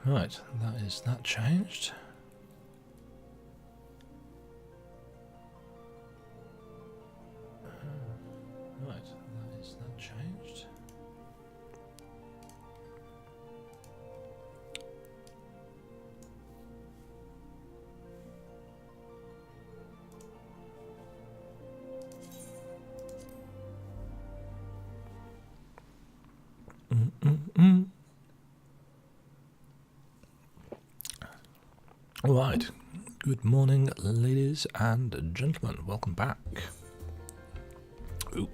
Right, that is that changed. Right, that is that changed. All right. Good morning, ladies and gentlemen. Welcome back. Ooh.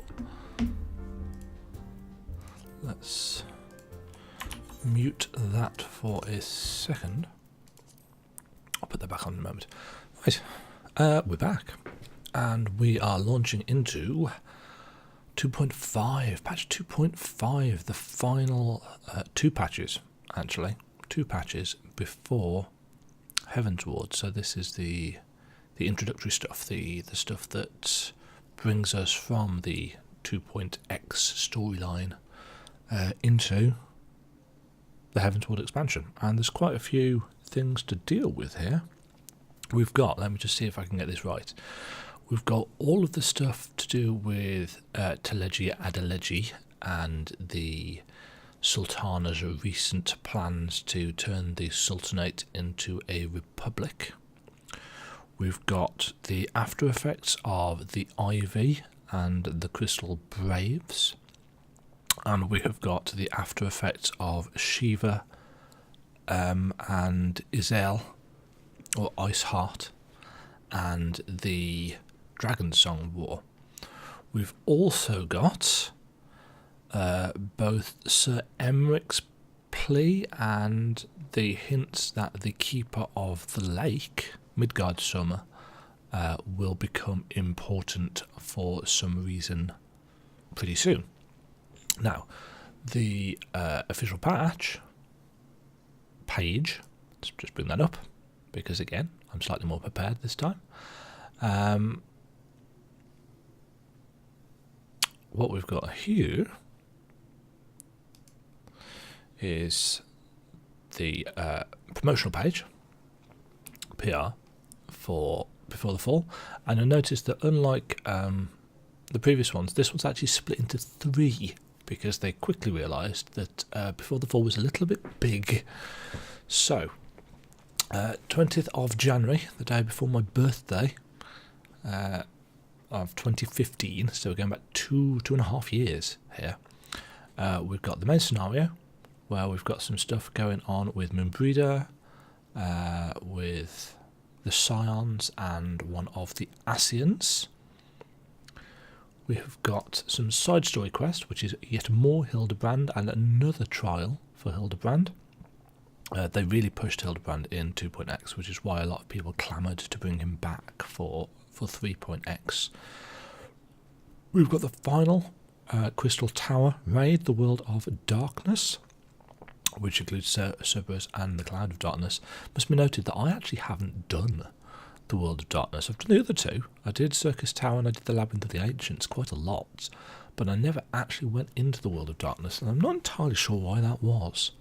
Let's mute that for a second. I'll put that back on in a moment. Right. We're back. And we are launching into 2.5, patch 2.5, the final two patches, actually. Two patches before Heavensward. So this is the introductory stuff, the stuff that brings us from the 2.x storyline into the Heavensward expansion. And there's quite a few things to deal with here. We've got, let me just see if I can get this right. We've got all of the stuff to do with Telegia Adeleji and the Sultana's recent plans to turn the Sultanate into a republic. We've got the after effects of the Ivy and the Crystal Braves. And we have got the after effects of Shiva and Izel, or Iceheart, and the Dragon Song War. We've also got both Sir Emmerich's plea and the hints that the Keeper of the Lake, Midgard Summer, will become important for some reason pretty soon. Now, the official patch page, let's just bring that up, because again, I'm slightly more prepared this time. What we've got here is the promotional page, PR, for Before the Fall, and I noticed that unlike the previous ones, this one's actually split into three, because they quickly realised that Before the Fall was a little bit big. So, 20th of January, the day before my birthday, of 2015, so we're going back two and a half years here. We've got the main scenario, where we've got some stuff going on with Moonbreeder, with the Scions and one of the Asians. We have got some side story quest, which is yet more Hildebrand and another trial for Hildebrand. They really pushed Hildebrand in 2.x, which is why a lot of people clamoured to bring him back for 3.x. We've got the final Crystal Tower raid, the World of Darkness, which includes Cerberus and the Cloud of Darkness. Must be noted that I actually haven't done the World of Darkness. I've done the other two. I did Circus Tower and I did the Labyrinth of the Ancients, quite a lot, but I never actually went into the World of Darkness, and I'm not entirely sure why that was.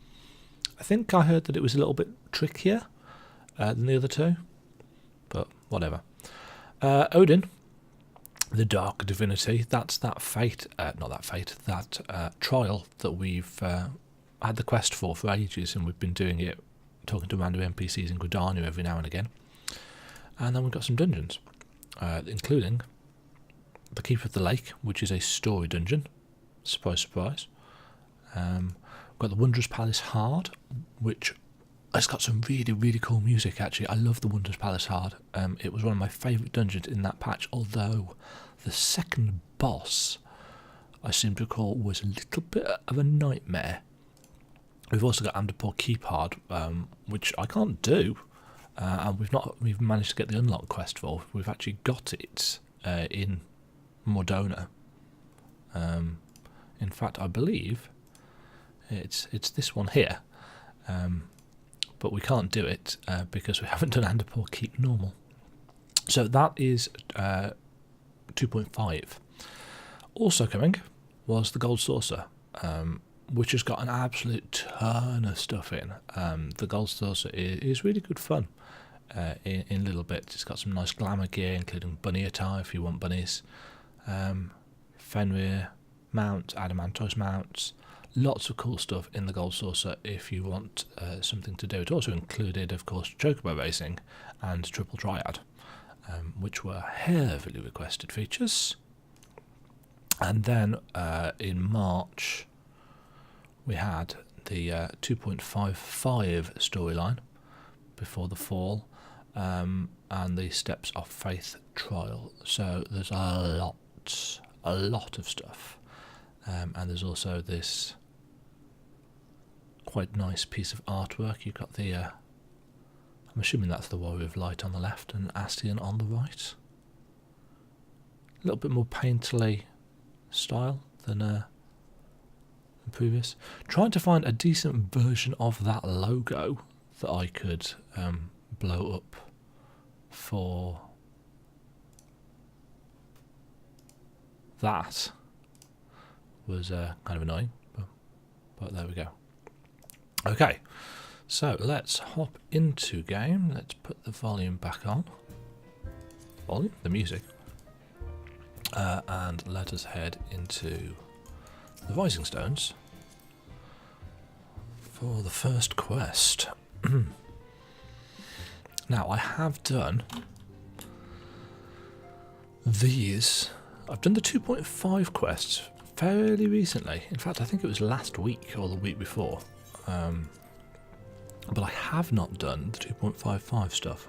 I think I heard that it was a little bit trickier than the other two, but whatever. Odin, the Dark Divinity, that's that fate, that trial that we've had the quest for ages, and we've been doing it, talking to random NPCs in Gridania every now and again. And then we've got some dungeons, including the Keeper of the Lake, which is a story dungeon. Surprise, surprise. We've got the Wondrous Palace Hard, which has got some really, really cool music, actually. I love the Wondrous Palace Hard. It was one of my favourite dungeons in that patch, although the second boss, I seem to recall, was a little bit of a nightmare. We've also got Amderpore Keep Hard, which I can't do, and we've managed to get the unlock quest for. We've actually got it in Mordona. In fact, I believe it's this one here, but we can't do it because we haven't done Amderpore Keep normal. So that is 2.5. Also coming was the Gold Saucer. which has got an absolute ton of stuff in. The Gold Saucer is really good fun in little bits. It's got some nice glamour gear, including bunny attire if you want bunnies, Fenrir mounts, Adamantos mounts, lots of cool stuff in the Gold Saucer if you want something to do. It also included, of course, Chocobo Racing and Triple Triad, which were heavily requested features. And then in March we had the 2.55 storyline before the fall, and the Steps of Faith trial. So there's a lot of stuff, and there's also this quite nice piece of artwork. You've got the I'm assuming that's the Warrior of Light on the left and Ascian on the right. A little bit more painterly style than previous. Trying to find a decent version of that logo that I could blow up for that was kind of annoying, but there we go. Okay, so let's hop into game. Let's put the volume back on. Volume? The music. And let us head into the Rising Stones for the first quest. Now, I have done these. I've done the 2.5 quests fairly recently. In fact, I think it was last week or the week before. But I have not done the 2.55 stuff.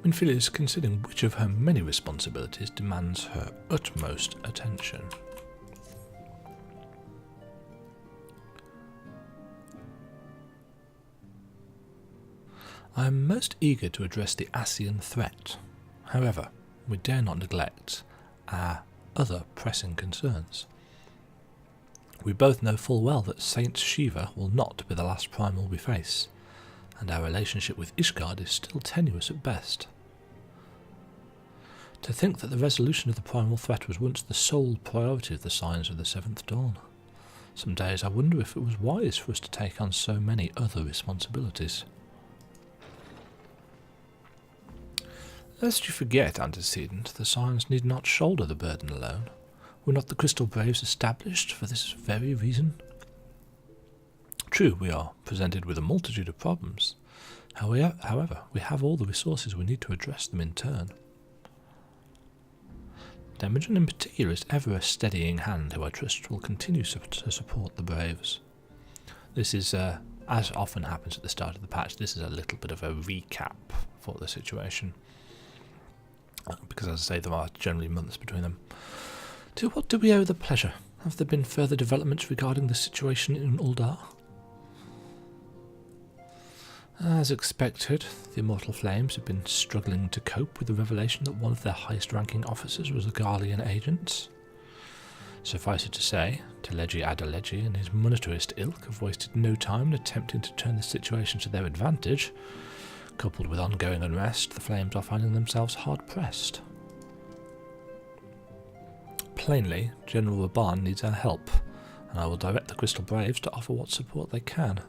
Minfilia is considering which of her many responsibilities demands her utmost attention. I am most eager to address the Ascian threat. However, we dare not neglect our other pressing concerns. We both know full well that Saint Shiva will not be the last primal we face, and our relationship with Ishgard is still tenuous at best. To think that the resolution of the primal threat was once the sole priority of the Scions of the Seventh Dawn. Some days I wonder if it was wise for us to take on so many other responsibilities. Lest you forget, antecedent, the Scions need not shoulder the burden alone. Were not the Crystal Braves established for this very reason? True, we are presented with a multitude of problems. However, we have all the resources we need to address them in turn. Demajen in particular is ever a steadying hand who I trust will continue to support the Braves. This is, as often happens at the start of the patch, this is a little bit of a recap for the situation. Because, as I say, there are generally months between them. To what do we owe the pleasure? Have there been further developments regarding the situation in Uldar? As expected, the Immortal Flames have been struggling to cope with the revelation that one of their highest-ranking officers was a Garlean agent. Suffice it to say, Teleji Adeleji and his monetarist ilk have wasted no time in attempting to turn the situation to their advantage. Coupled with ongoing unrest, the Flames are finding themselves hard-pressed. Plainly, General Raban needs our help, and I will direct the Crystal Braves to offer what support they can.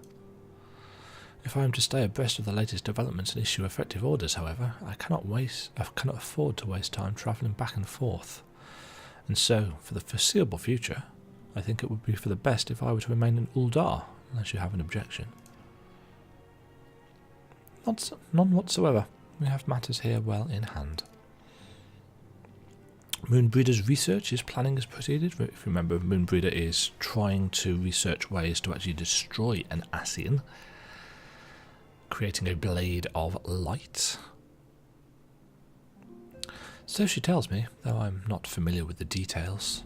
If I am to stay abreast of the latest developments and issue effective orders, however, I cannot afford to waste time travelling back and forth. And so, for the foreseeable future, I think it would be for the best if I were to remain in Uldar, unless you have an objection. None whatsoever. We have matters here well in hand. Moonbreeder's research, his planning has proceeded. If you remember, Moonbreeder is trying to research ways to actually destroy an Ascian, creating a blade of light. So she tells me, though I'm not familiar with the details.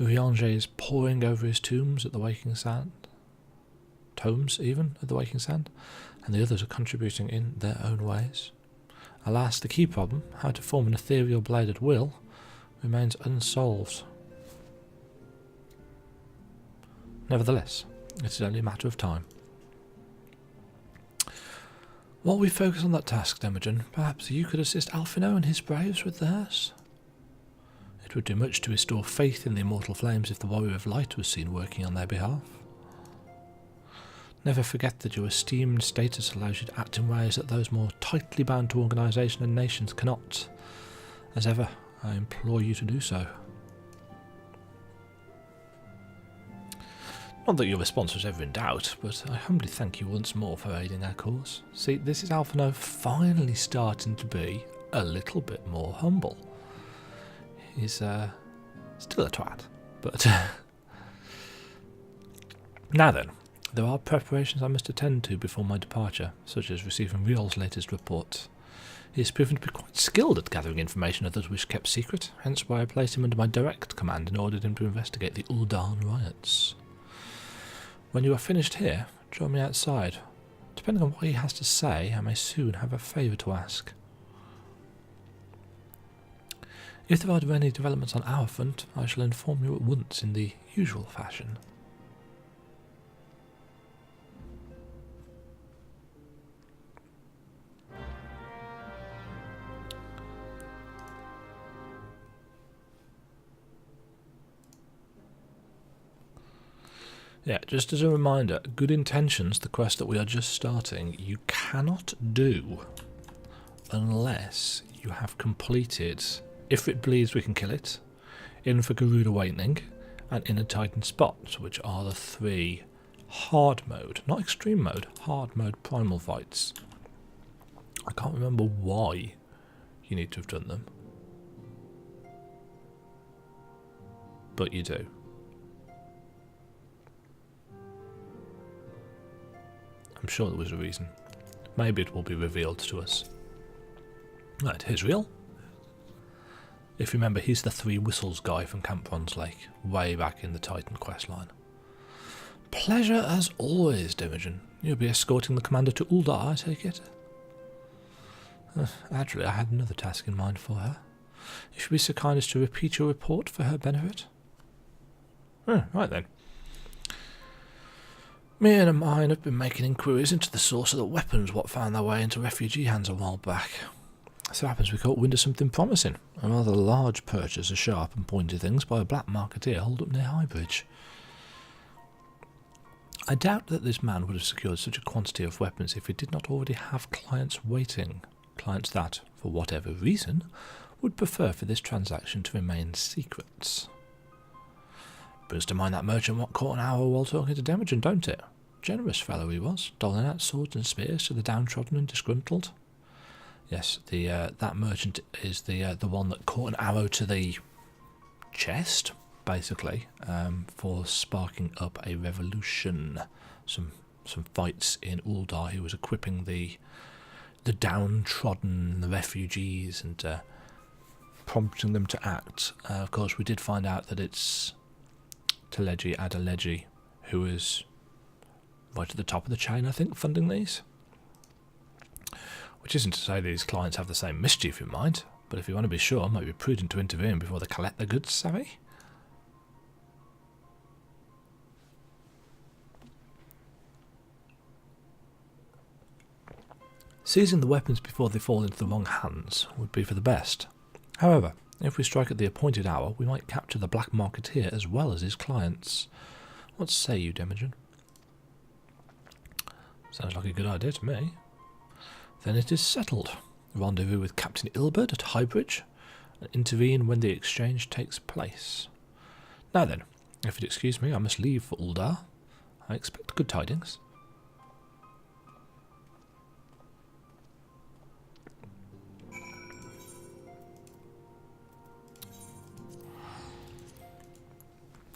Urianger is poring over his tomes at the Waking Sand, and the others are contributing in their own ways. Alas, the key problem, how to form an ethereal blade at will, remains unsolved. Nevertheless, it is only a matter of time. While we focus on that task, Demajen, perhaps you could assist Alphino and his braves with theirs? It would do much to restore faith in the immortal flames if the Warrior of Light was seen working on their behalf. Never forget that your esteemed status allows you to act in ways that those more tightly bound to organisation and nations cannot. As ever, I implore you to do so. Not that your response was ever in doubt, but I humbly thank you once more for aiding our cause. See, this is Alphino finally starting to be a little bit more humble. He's still a twat, but... Now then, there are preparations I must attend to before my departure, such as receiving Riol's latest report. He has proven to be quite skilled at gathering information others wish kept secret, hence why I placed him under my direct command and ordered him to investigate the Ul'dah riots. When you are finished here, join me outside. Depending on what he has to say, I may soon have a favour to ask. If there are any developments on our front, I shall inform you at once in the usual fashion. Yeah, just as a reminder, good intentions, the quest that we are just starting, you cannot do unless you have completed If It Bleeds We Can Kill It, In for Garuda Awakening, and Inner Titan Spots, which are the 3 hard mode, not extreme mode, hard mode primal fights. I can't remember why you need to have done them, but you do. I'm sure there was a reason. Maybe it will be revealed to us. Right, here's Riol. If you remember, he's the 3 Whistles guy from Camp Bronze Lake, way back in the Titan questline. Pleasure as always, Demajen. You'll be escorting the commander to Ul'dah, I take it? Actually, I had another task in mind for her. If you'd be so kind as to repeat your report for her benefit. Right then. Me and mine have been making inquiries into the source of the weapons what found their way into refugee hands a while back. So happens we caught wind of something promising, a rather large purchase of sharp and pointy things by a black marketeer holed up near Highbridge. I doubt that this man would have secured such a quantity of weapons if he did not already have clients waiting, clients that, for whatever reason, would prefer for this transaction to remain secret. Brings to mind that merchant what caught an hour while talking to Demajen, don't it? Generous fellow he was, doling out swords and spears to the downtrodden and disgruntled. Yes, that merchant is the one that caught an arrow to the chest, basically, for sparking up a revolution. Some fights in Ul'dah. He was equipping the downtrodden, the refugees, and prompting them to act. Of course, we did find out that it's Teleji Adeleji who is right at the top of the chain, I think, funding these. Which isn't to say these clients have the same mischief in mind, but if you want to be sure, it might be prudent to intervene before they collect their goods, savvy? Seizing the weapons before they fall into the wrong hands would be for the best. However, if we strike at the appointed hour, we might capture the black marketeer as well as his clients. What say you, Demajen? Sounds like a good idea to me. Then it is settled. Rendezvous with Captain Ilbert at Highbridge, and intervene when the exchange takes place. Now then, if you'd excuse me, I must leave for Ul'dah. I expect good tidings.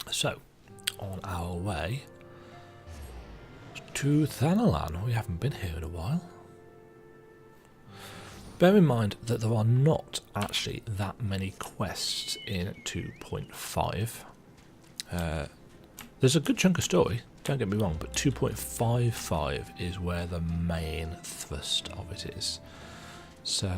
So, on our way to Thanalan. We haven't been here in a while. Bear in mind that there are not actually that many quests in 2.5. There's a good chunk of story, don't get me wrong, but 2.55 is where the main thrust of it is. So,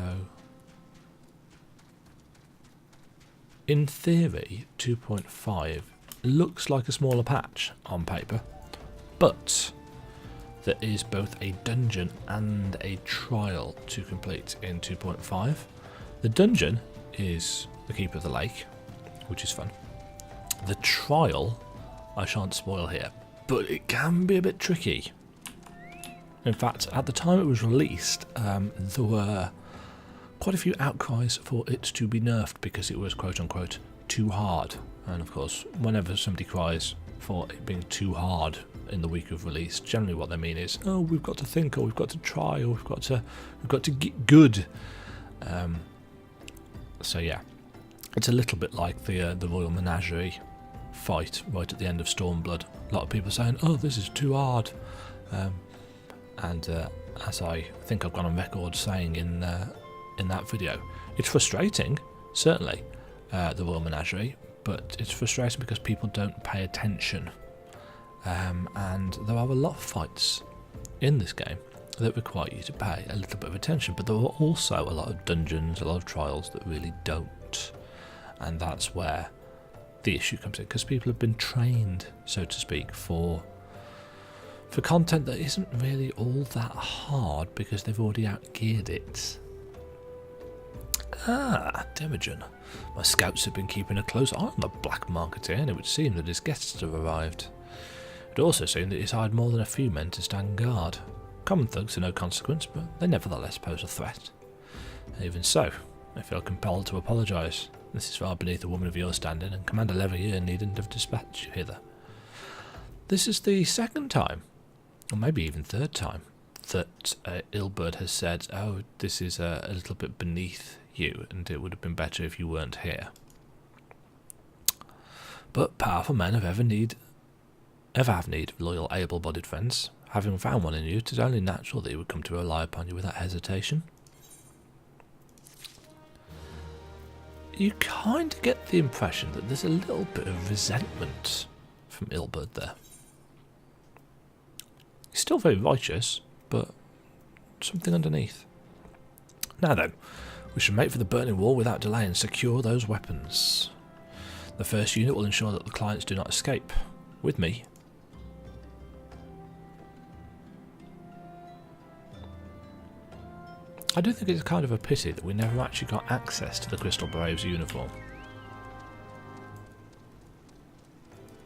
in theory, 2.5 looks like a smaller patch on paper, but there is both a dungeon and a trial to complete in 2.5. The dungeon is the Keeper of the Lake, which is fun. The trial, I shan't spoil here, but it can be a bit tricky. In fact, at the time it was released, there were quite a few outcries for it to be nerfed because it was quote-unquote too hard. And of course, whenever somebody cries for it being too hard in the week of release, generally what they mean is, oh, we've got to think, or we've got to try, or we've got to get good. So yeah, it's a little bit like the Royal Menagerie fight right at the end of Stormblood. A lot of people saying, oh, this is too hard. As I think I've gone on record saying in that video, it's frustrating, certainly, the Royal Menagerie, but it's frustrating because people don't pay attention. And there are a lot of fights in this game that require you to pay a little bit of attention, but there are also a lot of dungeons, a lot of trials that really don't. And that's where the issue comes in, because people have been trained, so to speak, for content that isn't really all that hard because they've already outgeared it. Ah, Demajen. My scouts have been keeping a close eye on the Black Marketeer, and it would seem that his guests have arrived. It would also seem that he's hired more than a few men to stand guard. Common thugs are no consequence, but they nevertheless pose a threat. Even so, I feel compelled to apologise. This is far beneath a woman of your standing, and Commander Leverrier needn't have dispatched you hither. This is the second time, or maybe even third time, that Ilberd has said, oh, this is a little bit beneath you, and it would have been better if you weren't here. But powerful men ever have need of loyal, able-bodied friends. Having found one in you, it is only natural that he would come to rely upon you without hesitation. You kind of get the impression that there's a little bit of resentment from Ilberd there. He's still very righteous, but something underneath. Now then, we should make for the Burning Wall without delay and secure those weapons. The first unit will ensure that the clients do not escape. With me. I do think it's kind of a pity that we never actually got access to the Crystal Braves uniform.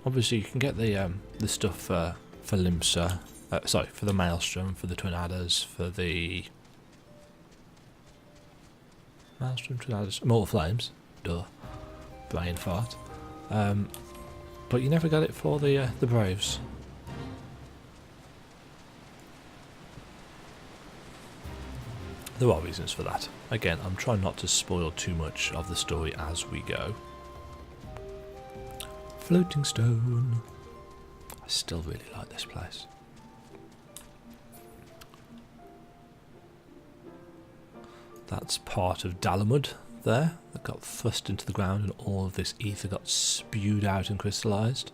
Obviously you can get the stuff for Limsa, for the Maelstrom, for the Twin Adders, for the Maelstrom, Twin Adders, Immortal Flames, duh, brain fart. But you never got it for the Braves. There are reasons for that. Again, I'm trying not to spoil too much of the story as we go. Floating Stone. I still really like this place. That's part of Dalamud there that got thrust into the ground and all of this ether got spewed out and crystallised.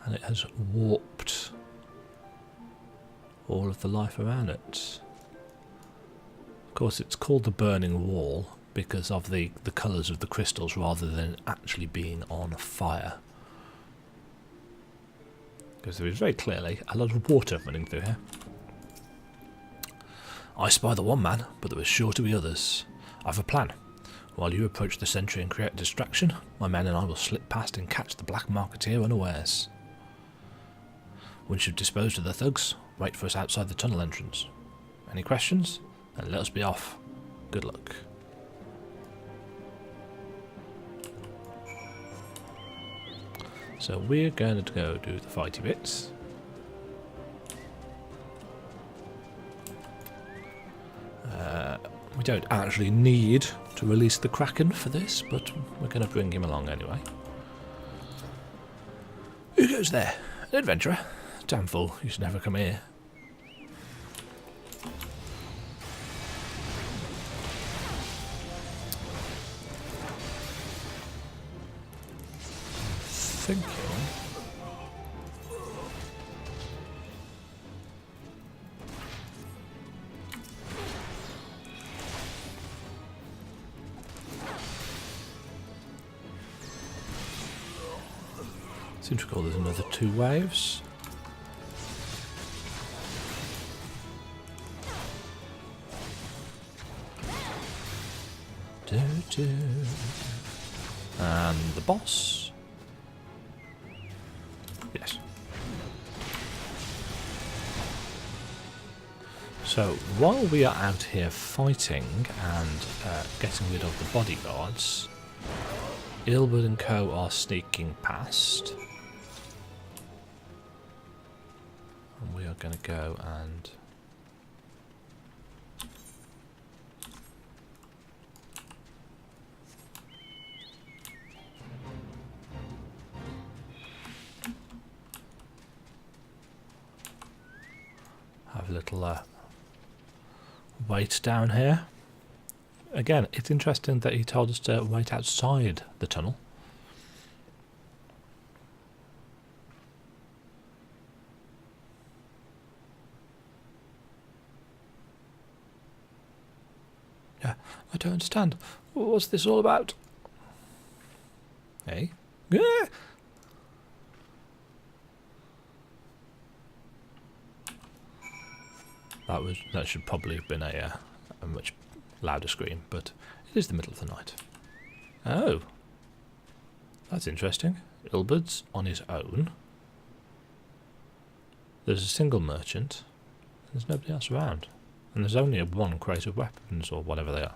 And it has warped all of the life around it. Of course, it's called the Burning Wall because of the colours of the crystals rather than actually being on fire. Because there is very clearly a lot of water running through here. I spy the one man, but there are sure to be others. I have a plan. While you approach the sentry and create a distraction, my men and I will slip past and catch the Black Marketeer unawares. Once you've disposed of the thugs, wait for us outside the tunnel entrance. Any questions? Then let us be off. Good luck. So we're going to go do the fighty bits. We don't actually need to release the Kraken for this, but we're going to bring him along anyway. Who goes there? An adventurer? Damn fool, you should never come here. Thinking. Seems to recall there's another 2 waves. And the boss. Yes. So while we are out here fighting and getting rid of the bodyguards, Ilbert and co are sneaking past. And we are going to go and have a little wait down here. Again, it's interesting that he told us to wait outside the tunnel. Yeah, I don't understand. What's this all about? Hey? Yeah. That should probably have been a much louder scream, but it is the middle of the night. Oh, that's interesting. Ilbert's on his own. There's a single merchant. There's nobody else around, and there's only one crate of weapons or whatever they are.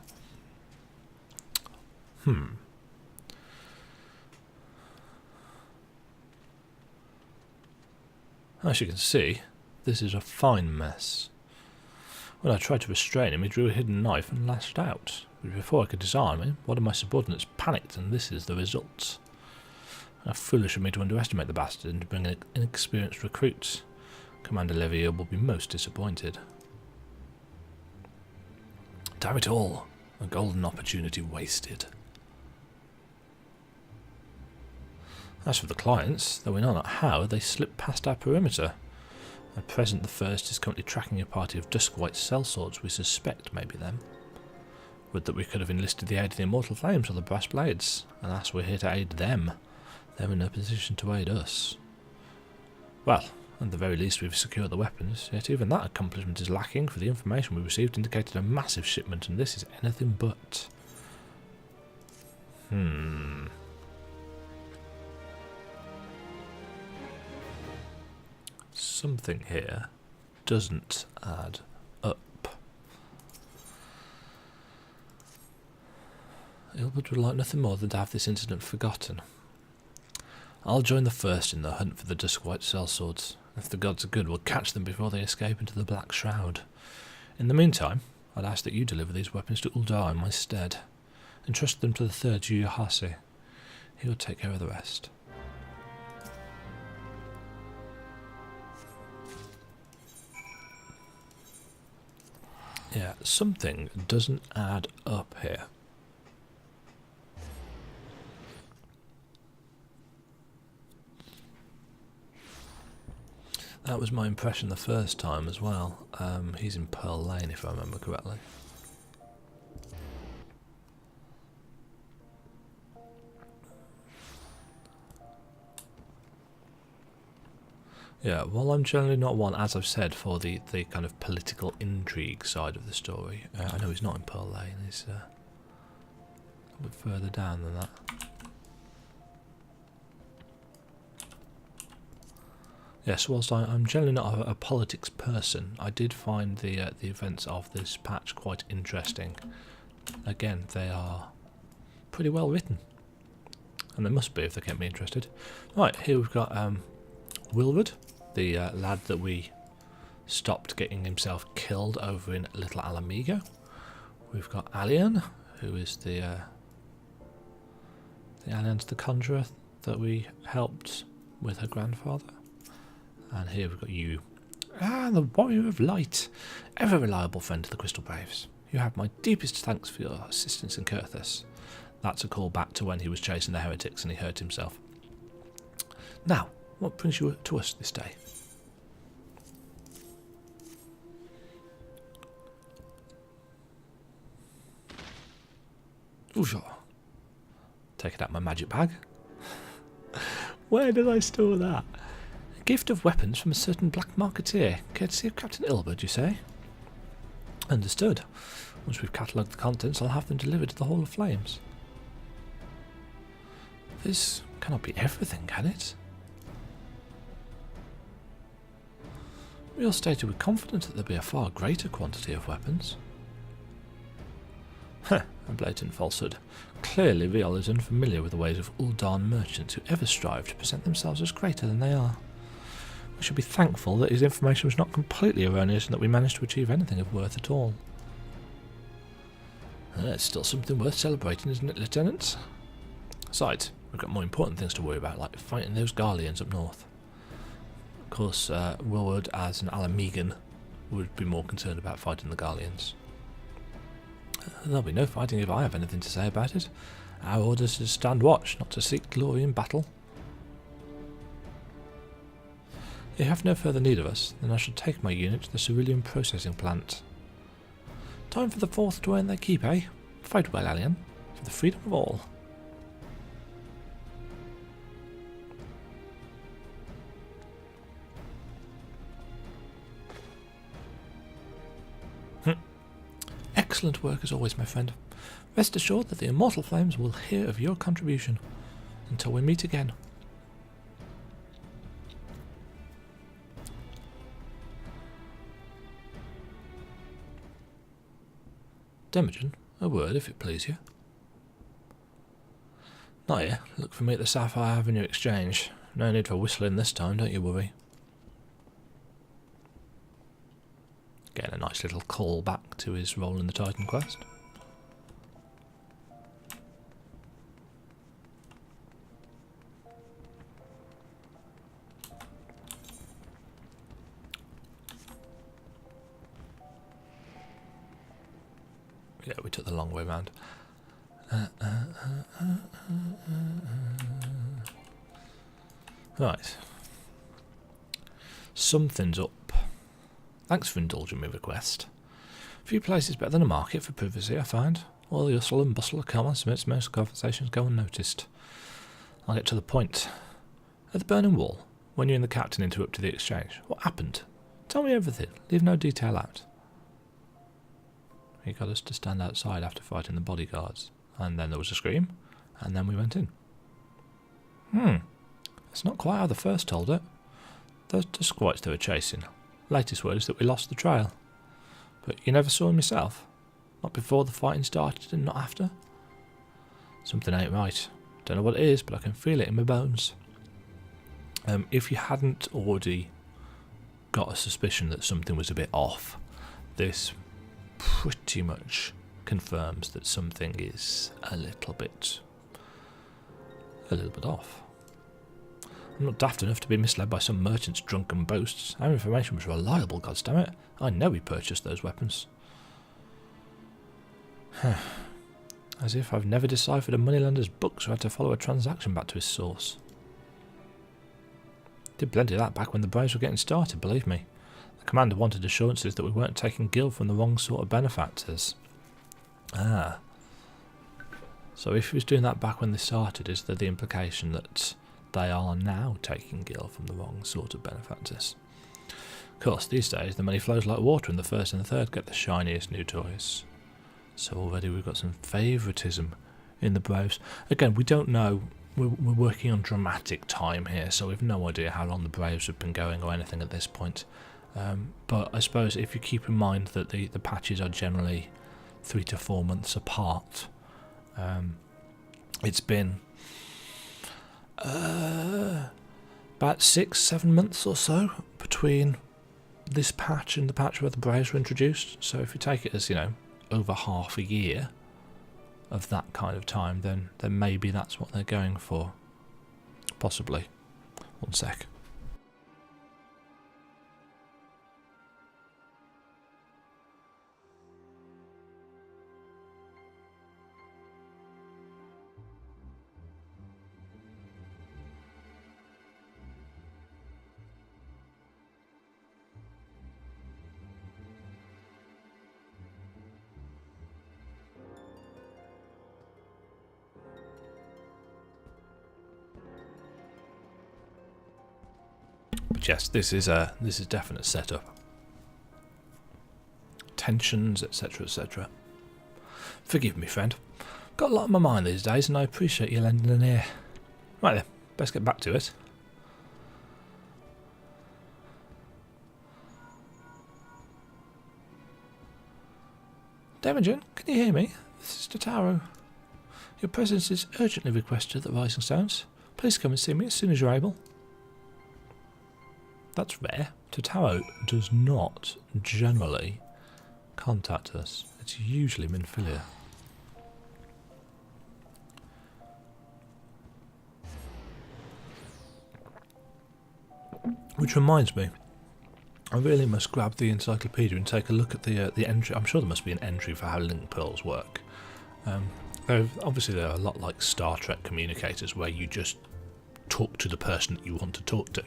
As you can see, this is a fine mess. When I tried to restrain him, he drew a hidden knife and lashed out. But before I could disarm him, one of my subordinates panicked, and this is the result. How foolish of me to underestimate the bastard and to bring an inexperienced recruit. Commander Levier will be most disappointed. Damn it all, a golden opportunity wasted. As for the clients, though we know not how, they slipped past our perimeter. At present, the first is currently tracking a party of dusk-white sellswords we suspect may be them. Would that we could have enlisted the aid of the Immortal Flames or the Brass Blades. Alas, we're here to aid them. They're in no position to aid us. Well, at the very least we've secured the weapons, yet even that accomplishment is lacking, for the information we received indicated a massive shipment, and this is anything but. Something here doesn't add up. Ilbert would like nothing more than to have this incident forgotten. I'll join the first in the hunt for the dusk-white sellswords. If the gods are good, we'll catch them before they escape into the Black Shroud. In the meantime, I'd ask that you deliver these weapons to Uldar in my stead. Entrust them to the third Juyahasi. He will take care of the rest. Yeah, something doesn't add up here. That was my impression the first time as well. He's in Pearl Lane, if I remember correctly. Yeah, well, I'm generally not one, as I've said, for the kind of political intrigue side of the story. I know he's not in Pearl Lane, he's a bit further down than that. Yes, whilst I'm generally not a politics person, I did find the events of this patch quite interesting. Again, they are pretty well written, and they must be if they kept me interested. Right, here we've got Wilbert, the lad that we stopped getting himself killed over in Little Alamigo. We've got Alien, who is the Alien's the conjurer that we helped with her grandfather. And here we've got you. The Warrior of Light, ever reliable friend to the Crystal Braves. You have my deepest thanks for your assistance in Kurthus. That's a call back to when he was chasing the heretics and he hurt himself. Now, what brings you to us this day? Oh, sure. Take it out of my magic bag. Where did I store that? A gift of weapons from a certain black marketeer, courtesy of Captain Ilbert, you say? Understood. Once we've catalogued the contents, I'll have them delivered to the Hall of Flames. This cannot be everything, can it? We all stated with confidence that there'd be a far greater quantity of weapons. Heh, a blatant falsehood. Clearly Riol is unfamiliar with the ways of Ul'dan merchants who ever strive to present themselves as greater than they are. We should be thankful that his information was not completely erroneous and that we managed to achieve anything of worth at all. It's still something worth celebrating, isn't it, Lieutenant? Besides, we've got more important things to worry about, like fighting those Garleans up north. Of course, Willward, as an Alamegan, would be more concerned about fighting the Garleans. There'll be no fighting if I have anything to say about it. Our orders is to stand watch, not to seek glory in battle. If you have no further need of us, then I shall take my unit to the cerulean processing plant. Time for the Fourth to earn their keep, eh? Fight well, alien, for the freedom of all. Excellent work as always, my friend. Rest assured that the Immortal Flames will hear of your contribution. Until we meet again. Demajen, a word if it please you. Not here. Look for me at the Sapphire Avenue Exchange. No need for whistling this time, don't you worry. Getting a nice little call back to his role in the Titan quest. Yeah, we took the long way round. Right. Something's up. Thanks for indulging my request. Few places better than a market for privacy, I find. All the hustle and bustle of commerce makes most conversations go unnoticed. I'll get to the point. At the Burning Wall, when you and the captain interrupted the exchange, what happened? Tell me everything. Leave no detail out. He got us to stand outside after fighting the bodyguards, and then there was a scream, and then we went in. That's not quite how the first told it. Those Duskwhites they were chasing. Latest word is that we lost the trail. But you never saw him yourself? Not before the fighting started and not after? Something ain't right. Don't know what it is, but I can feel it in my bones. If you hadn't already got a suspicion that something was a bit off, this pretty much confirms that something is a little bit off. I'm not daft enough to be misled by some merchant's drunken boasts. Our information was reliable, goddammit. I know he purchased those weapons. As if I've never deciphered a moneylender's books or had to follow a transaction back to his source. Did plenty of that back when the Braves were getting started, believe me. The commander wanted assurances that we weren't taking gil from the wrong sort of benefactors. Ah. So if he was doing that back when they started, is there the implication that they are now taking gil from the wrong sort of benefactors? Of course, these days the money flows like water and the first and the third get the shiniest new toys. So already we've got some favouritism in the Braves. Again, we don't know. We're working on dramatic time here, so we've no idea how long the Braves have been going or anything at this point. But I suppose if you keep in mind that the patches are generally 3 to 4 months apart, it's been about 6-7 months or so between this patch and the patch where the Braves were introduced. So if you take it as, over half a year of that kind of time, then maybe that's what they're going for. Possibly. One sec. But yes, this is definite setup. intentions, etc., etc. Forgive me, friend. Got a lot on my mind these days, and I appreciate you lending an ear. Right then, best get back to it. Demajen, can you hear me? This is Totaro. Your presence is urgently requested at the Rising Stones. Please come and see me as soon as you're able. That's rare. Totaro does not generally contact us. It's usually Minfilia. Which reminds me, I really must grab the encyclopedia and take a look at the entry. I'm sure there must be an entry for how link pearls work. Obviously, they're a lot like Star Trek communicators, where you just talk to the person that you want to talk to.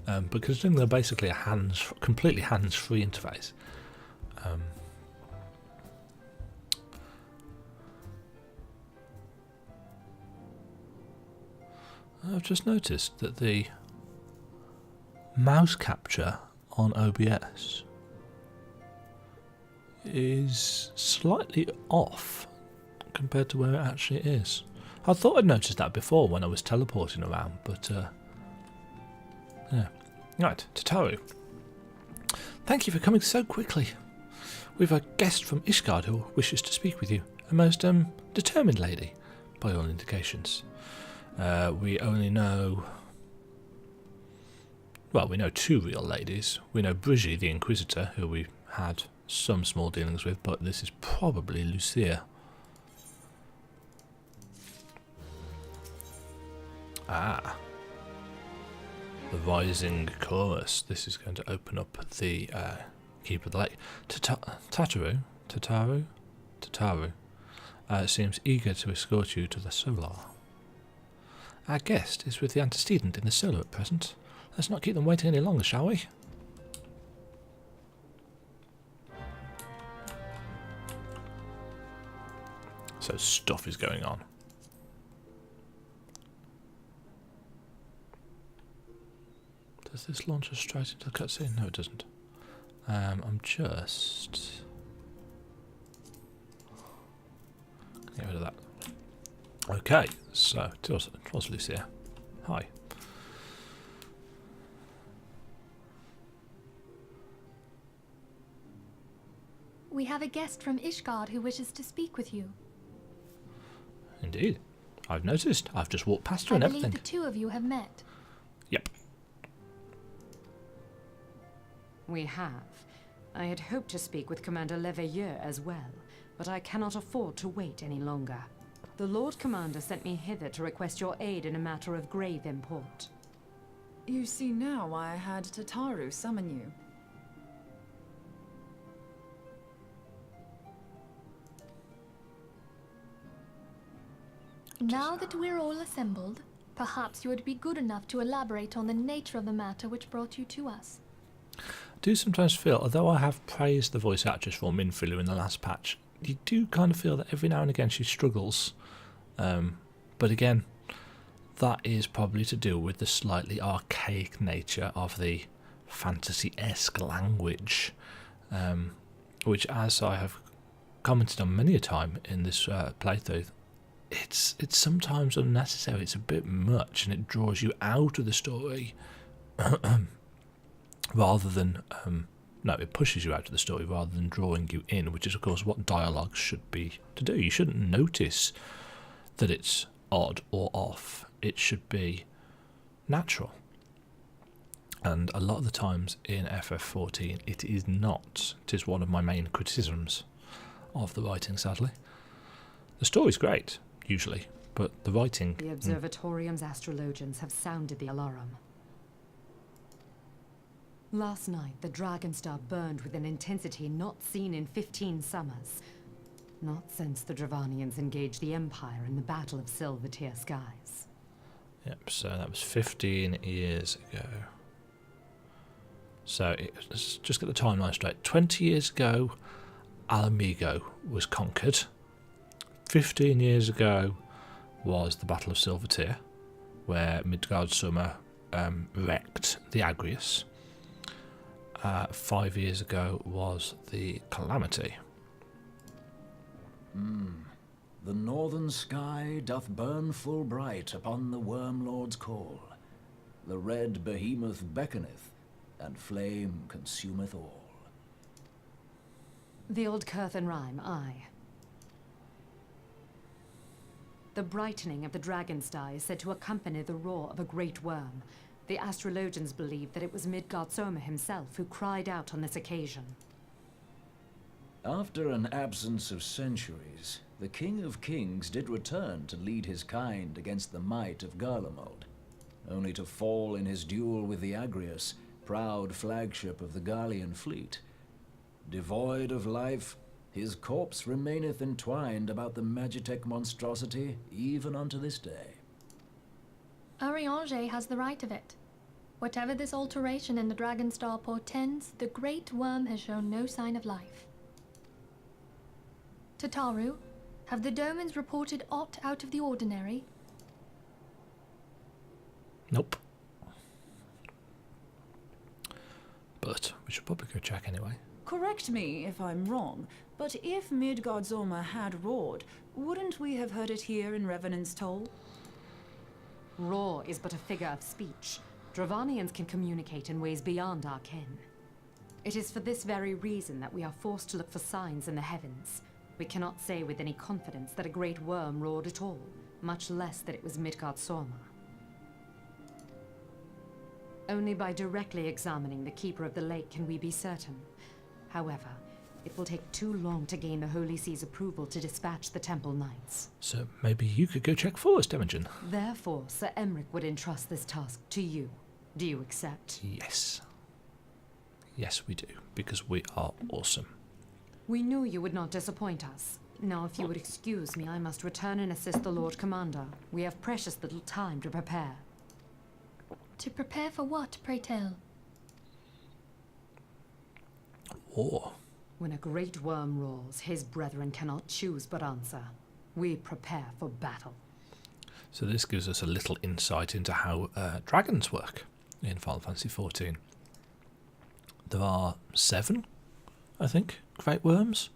But considering they're basically a completely hands-free interface, I've just noticed that the mouse capture on OBS is slightly off compared to where it actually is. I thought I'd noticed that before when I was teleporting around, but yeah. Right, Totaro. Thank you for coming so quickly. We've a guest from Ishgard who wishes to speak with you. A most determined lady, by all indications. We only know... Well, we know two real ladies. We know Brigitte, the Inquisitor, who we had some small dealings with, but this is probably Lucia. Ah. The Rising Chorus. This is going to open up the Keep of the Lake. Totaro seems eager to escort you to the Solar. Our guest is with the antecedent in the Solar at present. Let's not keep them waiting any longer, shall we? So stuff is going on. Does this launch us straight into the cutscene? No, it doesn't. I'm just... Get rid of that. Okay, so it was Lucia. Hi. We have a guest from Ishgard who wishes to speak with you. Indeed. I've noticed. I've just walked past her and everything. I believe the two of you have met. Yep. We have. I had hoped to speak with Commander Leveilleur as well, but I cannot afford to wait any longer. The Lord Commander sent me hither to request your aid in a matter of grave import. You see now why I had Totaro summon you. Now that we're all assembled, perhaps you would be good enough to elaborate on the nature of the matter which brought you to us. I do sometimes feel, although I have praised the voice actress for Minfilia in the last patch, you do kind of feel that every now and again she struggles. But again, that is probably to do with the slightly archaic nature of the fantasy-esque language, which, as I have commented on many a time in this playthrough, it's sometimes unnecessary. It's a bit much, and it draws you out of the story rather than no, it pushes you out of the story rather than drawing you in, which is of course what dialogue should be to do. You shouldn't notice that it's odd or off. It should be natural, and a lot of the times in FF14 it is not. It is one of my main criticisms of the writing, sadly. The story's great usually, but the writing... The Observatorium's astrologians have sounded the alarm. Last night, the Dragon Star burned with an intensity not seen in 15 summers. Not since the Dravanians engaged the Empire in the Battle of Silvertear Skies. Yep, so that was 15 years ago. So, let's just get the timeline straight. 20 years ago, Alamigo was conquered. 15 years ago was the Battle of Silvertear, where Midgard Summer wrecked the Agrius. 5 years ago was the Calamity. The northern sky doth burn full bright upon the Wormlord's call. The red behemoth beckoneth, and flame consumeth all. The old Curthan rhyme, aye. The brightening of the dragon's die is said to accompany the roar of a great worm. The astrologians believe that it was Midgard Soma himself who cried out on this occasion. After an absence of centuries, the King of Kings did return to lead his kind against the might of Garlemald, only to fall in his duel with the Agrius, proud flagship of the Garlean fleet. Devoid of life, his corpse remaineth entwined about the Magitech monstrosity even unto this day. Ariange has the right of it. Whatever this alteration in the Dragon Star portends, the Great Worm has shown no sign of life. Tataru, have the Domans reported aught out of the ordinary? Nope. But we should probably go check anyway. Correct me if I'm wrong, but if Midgard Zorma had roared, wouldn't we have heard it here in Revenant's Toll? Roar is but a figure of speech. Dravanians can communicate in ways beyond our ken. It is for this very reason that we are forced to look for signs in the heavens. We cannot say with any confidence that a great worm roared at all, much less that it was Midgard Zorma. Only by directly examining the Keeper of the Lake can we be certain. However, it will take too long to gain the Holy See's approval to dispatch the Temple Knights. So maybe you could go check for us, Demajen. Therefore, Sir Emric would entrust this task to you. Do you accept? Yes. Yes, we do, because we are awesome. We knew you would not disappoint us. Now, if you would excuse me, I must return and assist the Lord Commander. We have precious little time to prepare. To prepare for what, pray tell? War. When a great worm roars, his brethren cannot choose but answer. We prepare for battle. So this gives us a little insight into how dragons work in Final Fantasy XIV. There are 7, I think, great worms.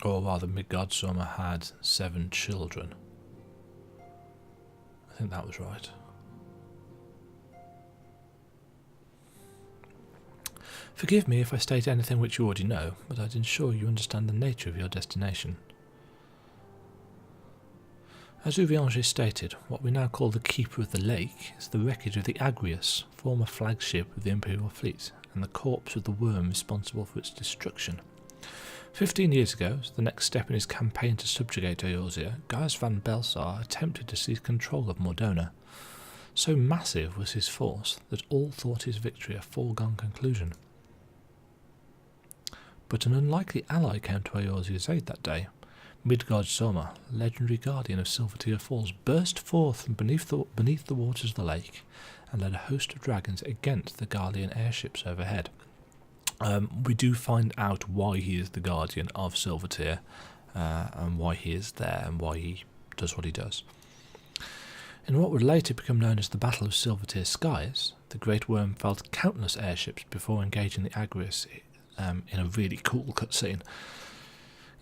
Or rather, Midgard Zorma had 7 children. I think that was right. Forgive me if I state anything which you already know, but I'd ensure you understand the nature of your destination. As Urianger stated, what we now call the Keeper of the Lake is the wreckage of the Agrius, former flagship of the Imperial fleet, and the corpse of the worm responsible for its destruction. 15 years ago, as the next step in his campaign to subjugate Eorzea, Gaius van Belsar attempted to seize control of Mordona. So massive was his force that all thought his victory a foregone conclusion. But an unlikely ally came to Eorzea's aid that day. Midgard Zorma, legendary guardian of Silvertear Falls, burst forth from beneath the waters of the lake and led a host of dragons against the Garlean airships overhead. We do find out why he is the guardian of Silvertear, and why he is there, and why he does what he does. In what would later become known as the Battle of Silvertear Skies, the Great Worm felled countless airships before engaging the Agrius in a really cool cutscene.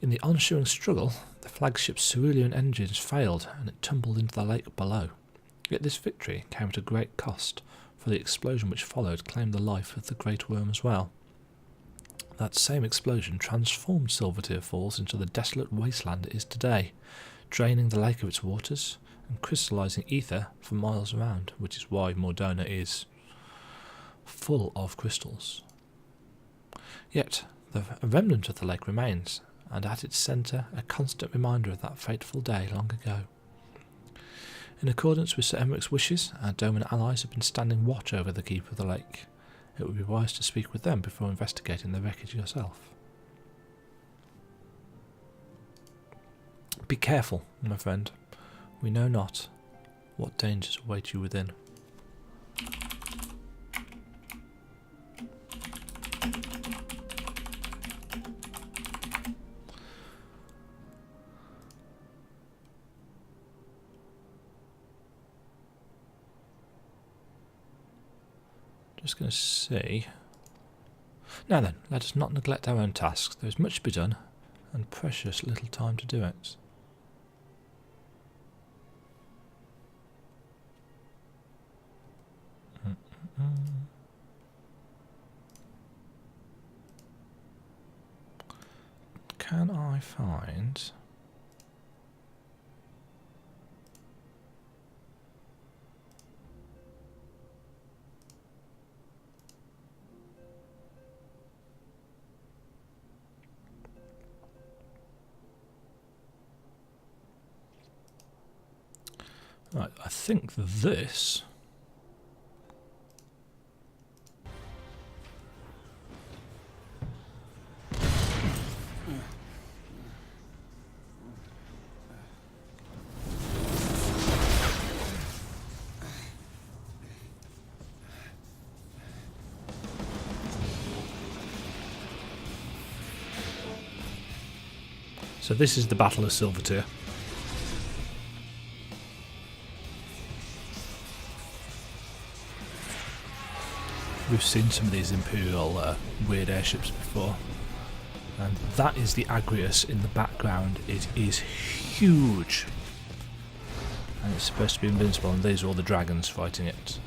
In the ensuing struggle, the flagship's cerulean engines failed and it tumbled into the lake below. Yet this victory came at a great cost, for the explosion which followed claimed the life of the Great Worm as well. That same explosion transformed Silvertear Falls into the desolate wasteland it is today, draining the lake of its waters and crystallising ether for miles around, which is why Mordona is full of crystals. Yet, a remnant of the lake remains, and at its centre a constant reminder of that fateful day long ago. In accordance with Sir Emmeric's wishes, our Doman allies have been standing watch over the Keeper of the Lake. It would be wise to speak with them before investigating the wreckage yourself. Be careful, my friend. We know not what dangers await you within. Just going to see. Now then, let us not neglect our own tasks. There is much to be done, and precious little time to do it. Can I find... Right, I think this... So this is the Battle of Silvertear. We've seen some of these Imperial weird airships before. And that is the Agrius in the background. It is huge. And it's supposed to be invincible, and these are all the dragons fighting it.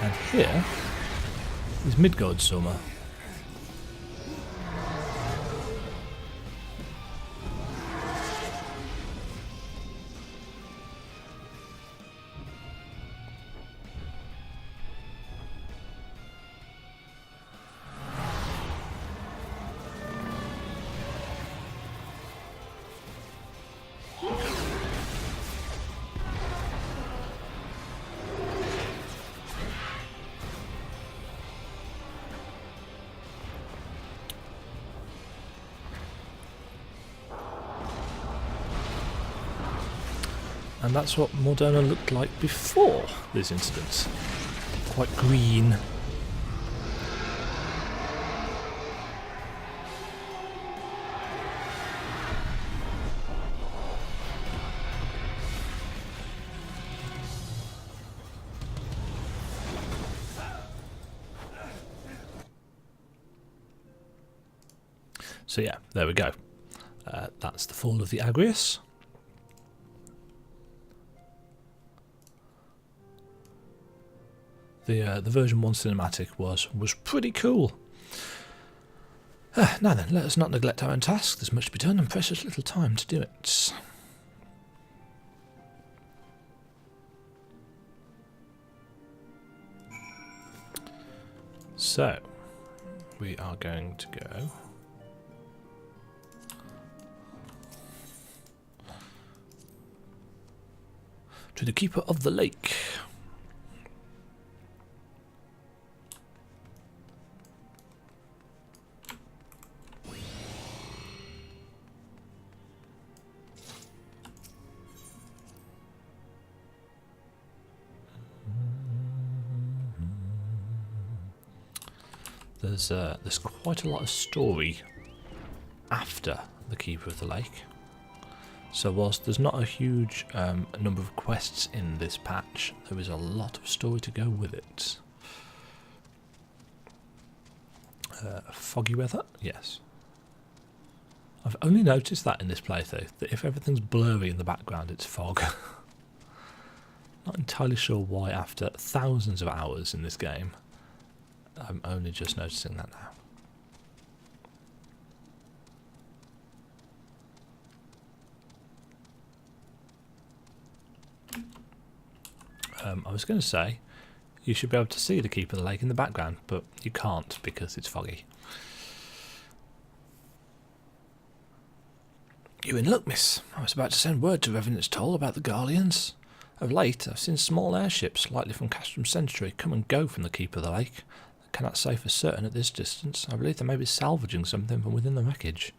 And here is Midgard's Summer. And that's what Mordona looked like before this incident. Quite green. So yeah, there we go. That's the fall of the Agrius. The version 1 cinematic was pretty cool. Now then, let us not neglect our own task. There's much to be done and precious little time to do it. So, we are going to go... to the Keeper of the Lake. There's quite a lot of story after the Keeper of the Lake. So whilst there's not a huge number of quests in this patch, there is a lot of story to go with it. Foggy weather? Yes. I've only noticed that in this playthrough, that if everything's blurry in the background, it's fog. Not entirely sure why after thousands of hours in this game. I'm only just noticing that now. I was going to say, you should be able to see the Keeper of the Lake in the background, but you can't because it's foggy. You're in luck, miss. I was about to send word to Revenant's Toll about the Garleans. Of late, I've seen small airships, likely from Castrum Century, come and go from the Keeper of the Lake. I cannot say for certain at this distance. I believe they may be salvaging something from within the wreckage.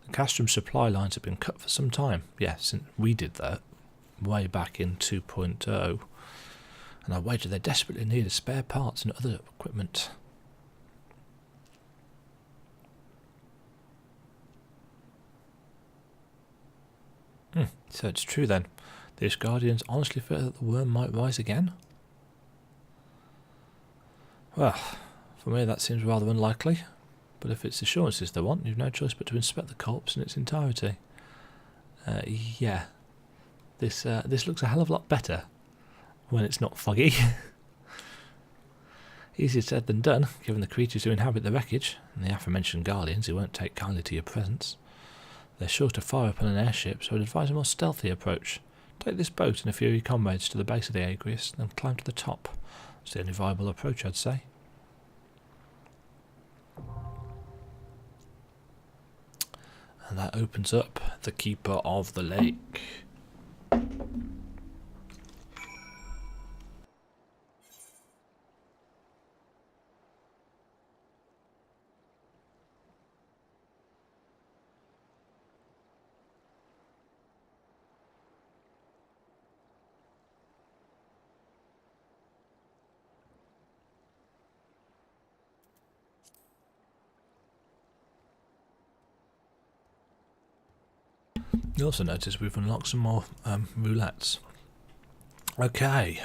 The Castrum supply lines have been cut for some time. Yes, since we did that way back in 2.0. And I wager they desperately needed spare parts and other equipment. So it's true then. These guardians honestly fear that the worm might rise again? Well, for me that seems rather unlikely. But if it's assurances they want, you've no choice but to inspect the corpse in its entirety. Yeah. This looks a hell of a lot better when it's not foggy. Easier said than done, given the creatures who inhabit the wreckage, and the aforementioned guardians who won't take kindly to your presence. They're sure to fire upon an airship, so I'd advise a more stealthy approach. Take this boat and a few of your comrades to the base of the Agrius, then climb to the top. It's the only viable approach, I'd say. And that opens up the Keeper of the Lake. You also notice we've unlocked some more roulettes. Okay.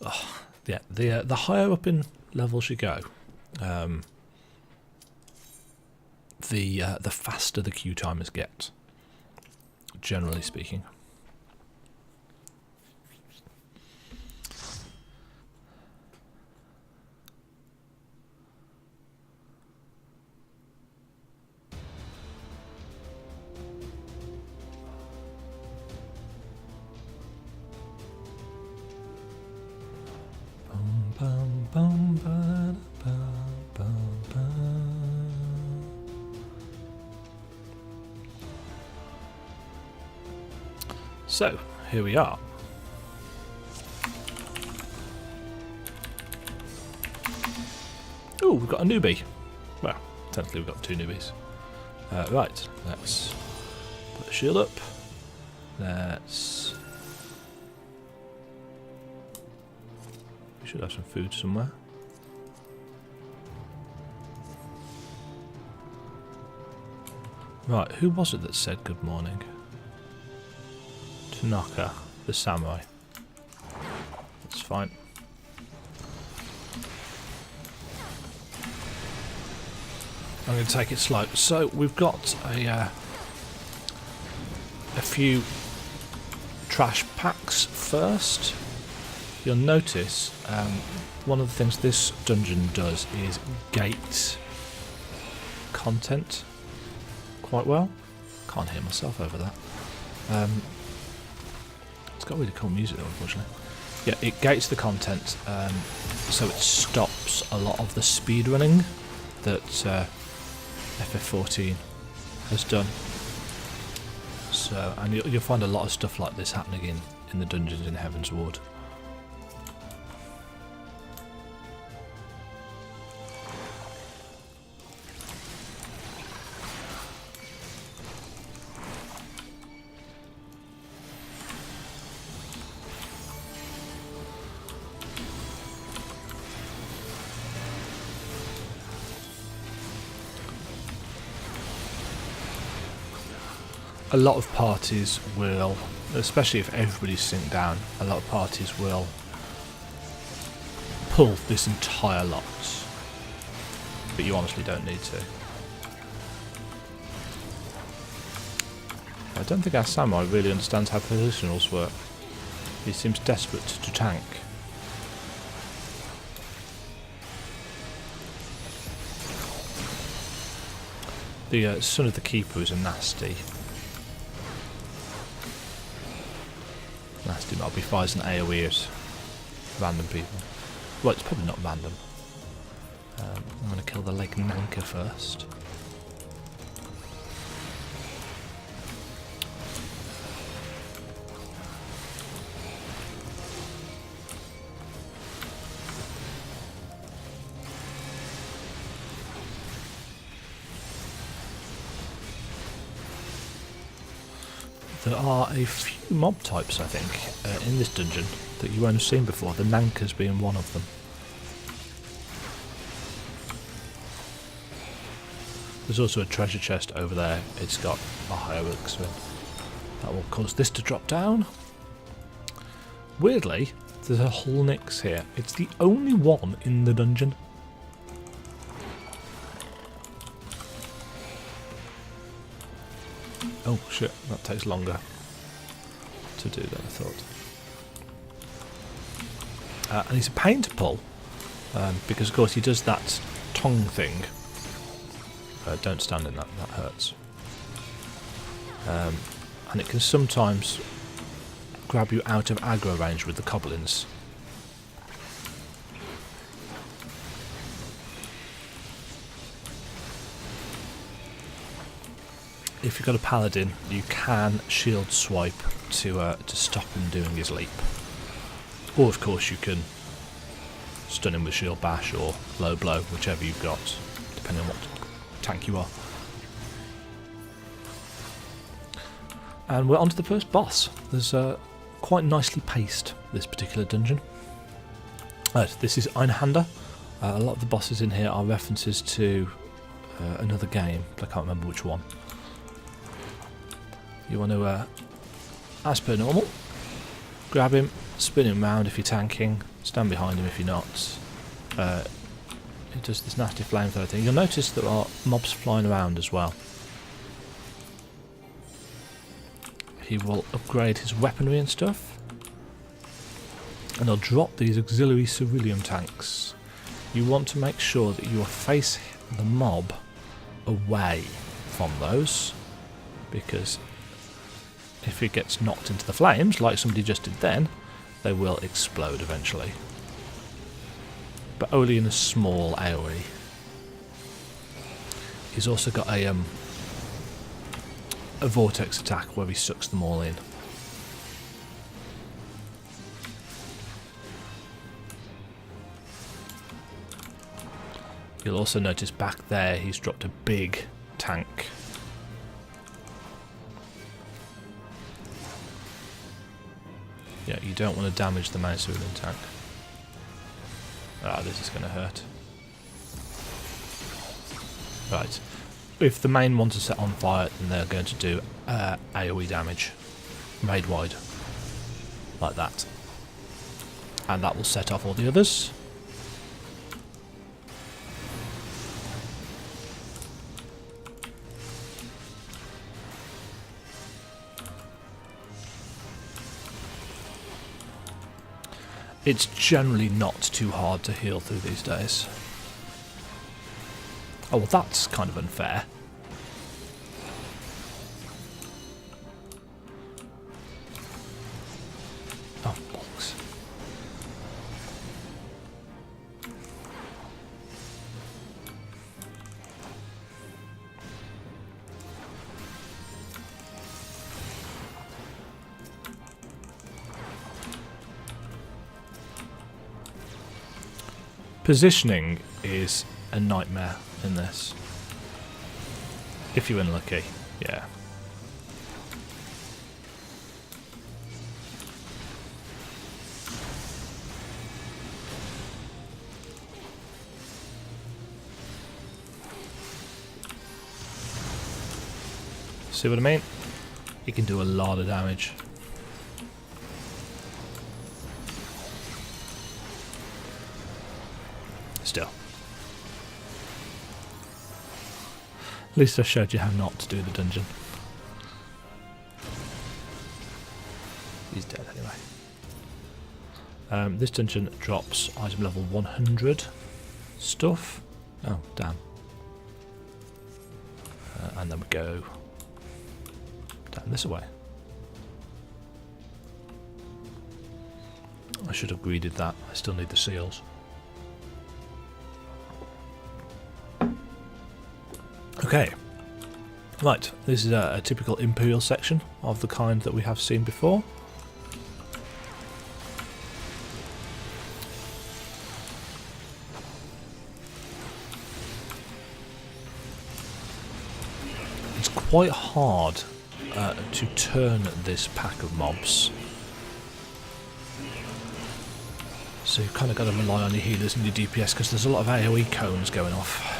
Oh, yeah, the higher up in levels you go, the faster the queue timers get. Generally speaking. So, here we are. Oh, we've got a newbie. Well, technically we've got two newbies. Right, let's put the shield up. Let's... We should have some food somewhere. Right, who was it that said good morning? Tanaka, the samurai. That's fine. I'm going to take it slow. So we've got a few trash packs first. You'll notice one of the things this dungeon does is gate content quite well. Can't hear myself over that. It's got really cool music though, unfortunately. Yeah, it gates the content, so it stops a lot of the speedrunning that FF14 has done. So, and you'll find a lot of stuff like this happening in the dungeons in Heaven's Ward. A lot of parties will, especially if everybody's synced down, a lot of parties will pull this entire lot, but you honestly don't need to. I don't think our samurai really understands how positionals work. He seems desperate to tank. The son of the keeper is a nasty mob. He fires an AoE at random people. Well, it's probably not random. I'm going to kill the Lake Nanka first. There are a few mob types, I think, in this dungeon that you won't have seen before, the Nankas being one of them. There's also a treasure chest over there. It's got a higher elixir in. That will cause this to drop down. Weirdly, there's a hull nix here. It's the only one in the dungeon. Oh shit, that takes longer to do than I thought. And he's a pain to pull, because of course he does that tongue thing. Don't stand in that, that hurts. And it can sometimes grab you out of aggro range with the goblins. If you've got a paladin, you can shield swipe to stop him doing his leap. Or of course you can stun him with shield bash or low blow, whichever you've got, depending on what tank you are. And we're on to the first boss. There's quite nicely paced, this particular dungeon. This is Einhander. A lot of the bosses in here are references to another game, but I can't remember which one. You want to, as per normal, grab him, spin him round if you're tanking, stand behind him if you're not. It does this nasty flamethrower thing. You'll notice there are mobs flying around as well. He will upgrade his weaponry and stuff. And he'll drop these auxiliary ceruleum tanks. You want to make sure that you are facing the mob away from those, because if it gets knocked into the flames, like somebody just did then, they will explode eventually. But only in a small AoE. He's also got a vortex attack where he sucks them all in. You'll also notice back there he's dropped a big tank. Yeah, you don't want to damage the main cerulean tank. Ah, this is going to hurt. Right. If the main ones are set on fire, then they're going to do AoE damage. Made wide. Like that. And that will set off all the others. It's generally not too hard to heal through these days. Oh, well, that's kind of unfair. Oh, bollocks. Positioning is a nightmare in this. If you're unlucky, yeah. See what I mean? You can do a lot of damage. Still. At least I showed you how not to do the dungeon. He's dead anyway. This dungeon drops item level 100 stuff. Oh, damn. And then we go down this way. I should have greeded that. I still need the seals. Okay, right, this is a typical Imperial section of the kind that we have seen before. It's quite hard to turn this pack of mobs. So you've kind of got to rely on your healers and your DPS because there's a lot of AoE cones going off.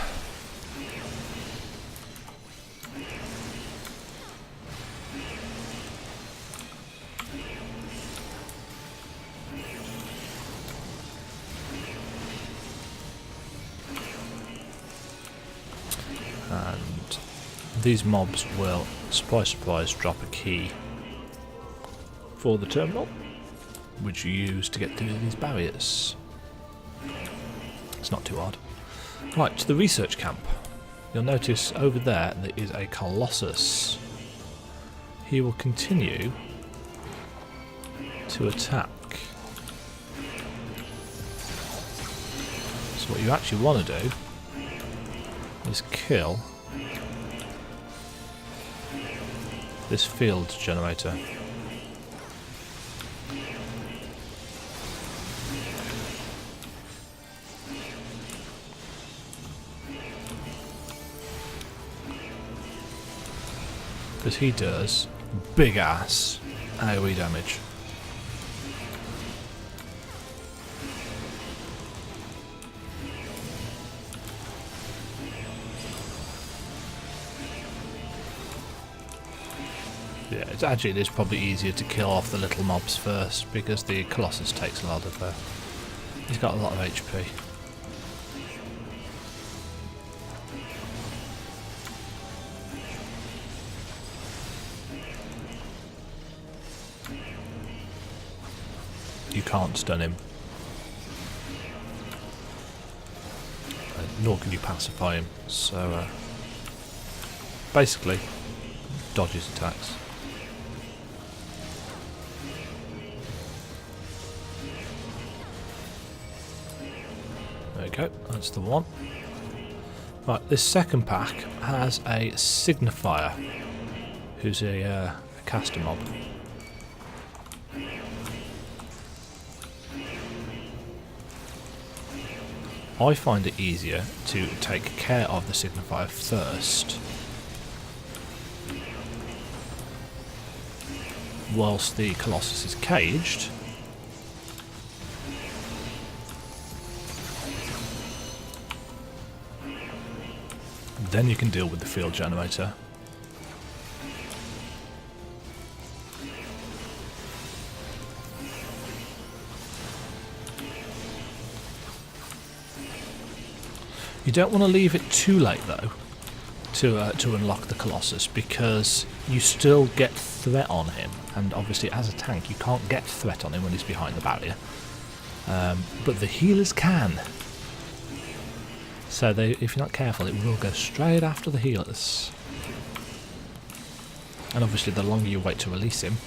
these mobs will, surprise surprise, drop a key for the terminal, which you use to get through these barriers. It's not too hard. Right, to the research camp. You'll notice over there is a Colossus. He will continue to attack. So what you actually want to do is kill this field generator. Because he does big ass AoE damage. Yeah, it is probably easier to kill off the little mobs first because the Colossus takes a lot of. He's got a lot of HP. You can't stun him. Nor can you pacify him. So basically, dodges attacks. There we go, that's the one. Right, this second pack has a signifier, who's a caster mob. I find it easier to take care of the signifier first, whilst the Colossus is caged. Then you can deal with the field generator. You don't want to leave it too late though to unlock the Colossus, because you still get threat on him, and obviously as a tank you can't get threat on him when he's behind the barrier, but the healers can. So if you're not careful, it will go straight after the healers. And obviously the longer you wait to release him,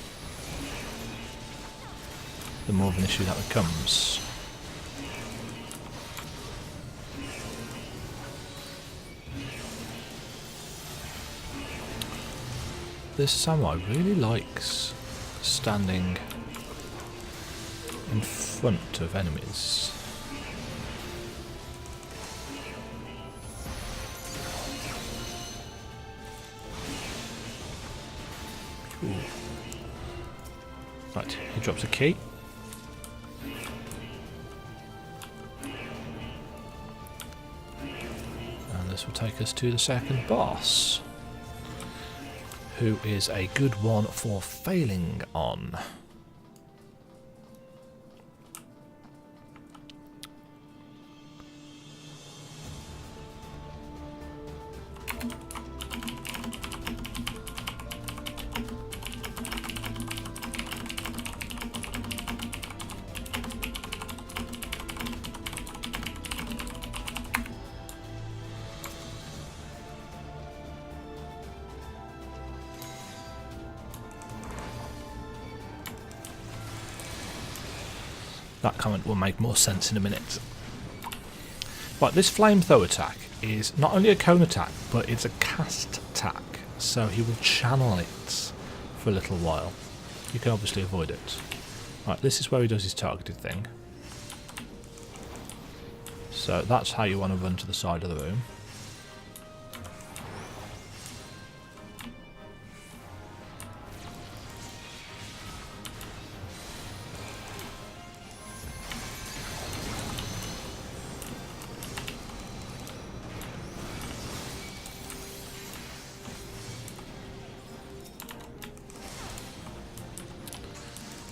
the more of an issue that becomes. This samurai really likes standing in front of enemies. Ooh. Right, he drops a key. And this will take us to the second boss, who is a good one for failing on. That comment will make more sense in a minute. Right, this flamethrower attack is not only a cone attack, but it's a cast attack, so he will channel it for a little while. You can obviously avoid it. Right, this is where he does his targeted thing. So that's how you want to run to the side of the room.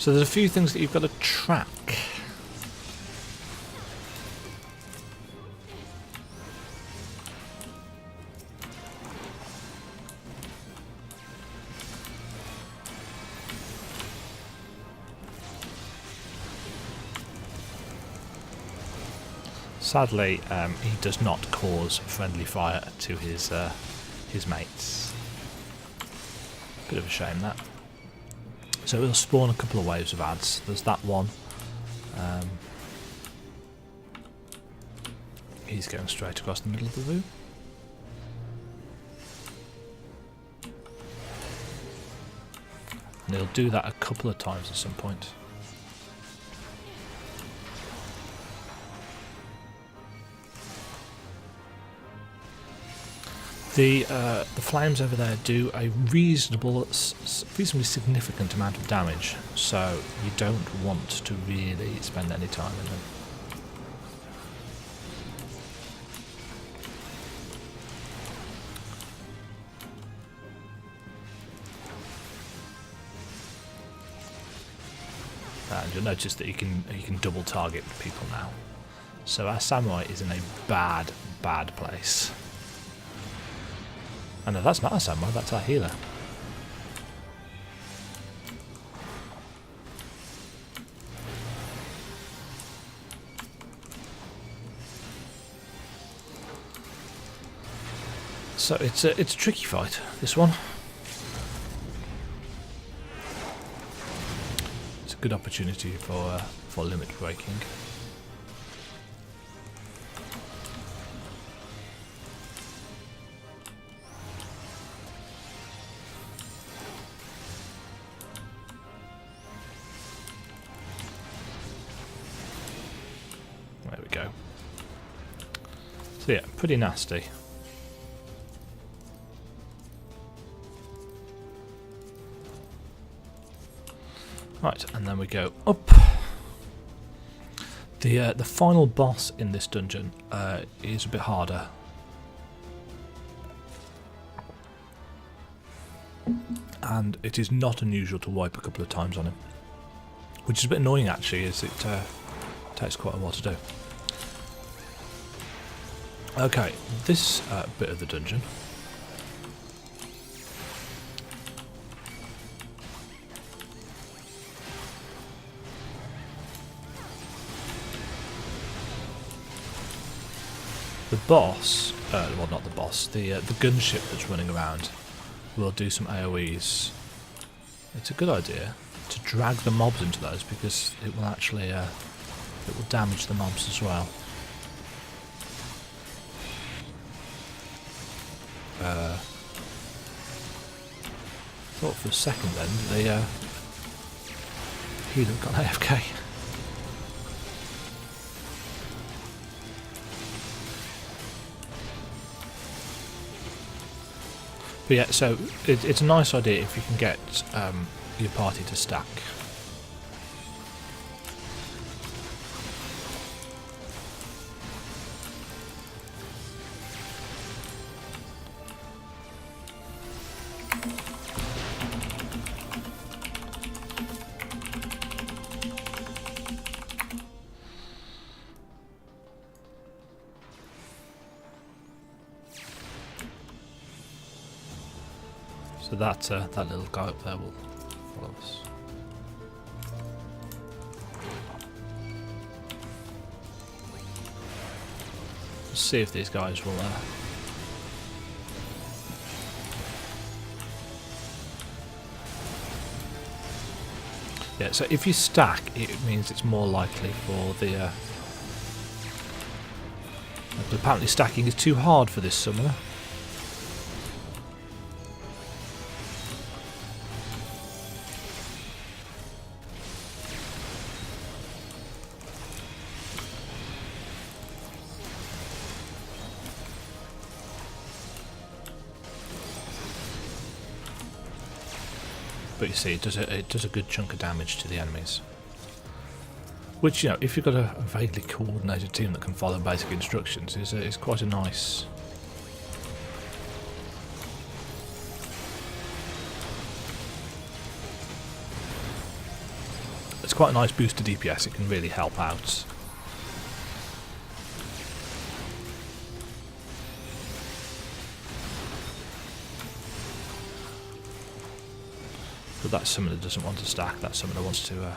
So there's a few things that you've got to track. Sadly, he does not cause friendly fire to his mates. Bit of a shame that. So it'll spawn a couple of waves of ads. There's that one. He's going straight across the middle of the room. And he'll do that a couple of times at some point. The flames over there do a reasonably significant amount of damage, so you don't want to really spend any time in them. And you'll notice that you can double target people now. So our samurai is in a bad place. Oh no, that's not our samurai, that's our healer. So it's a tricky fight, this one. It's a good opportunity for limit breaking. There we go. So yeah, pretty nasty. Right, and then we go up. The final boss in this dungeon is a bit harder. And it is not unusual to wipe a couple of times on him. Which is a bit annoying actually, as it takes quite a while to do. Okay, this bit of the dungeon. The boss, well not the boss, the gunship that's running around will do some AoEs. It's a good idea to drag the mobs into those because it will actually it will damage the mobs as well. Thought for a second then the healer got AFK. But yeah, so it's a nice idea if you can get your party to stack. So that little guy up there will follow us. Let's see if these guys will. Yeah. So if you stack, it means it's more likely for the. But apparently, stacking is too hard for this summoner. But you see, it does a good chunk of damage to the enemies. Which, you know, if you've got a vaguely coordinated team that can follow basic instructions, is quite a nice. It's quite a nice boost to DPS. It can really help out. But that summoner doesn't want to stack, that summoner wants to...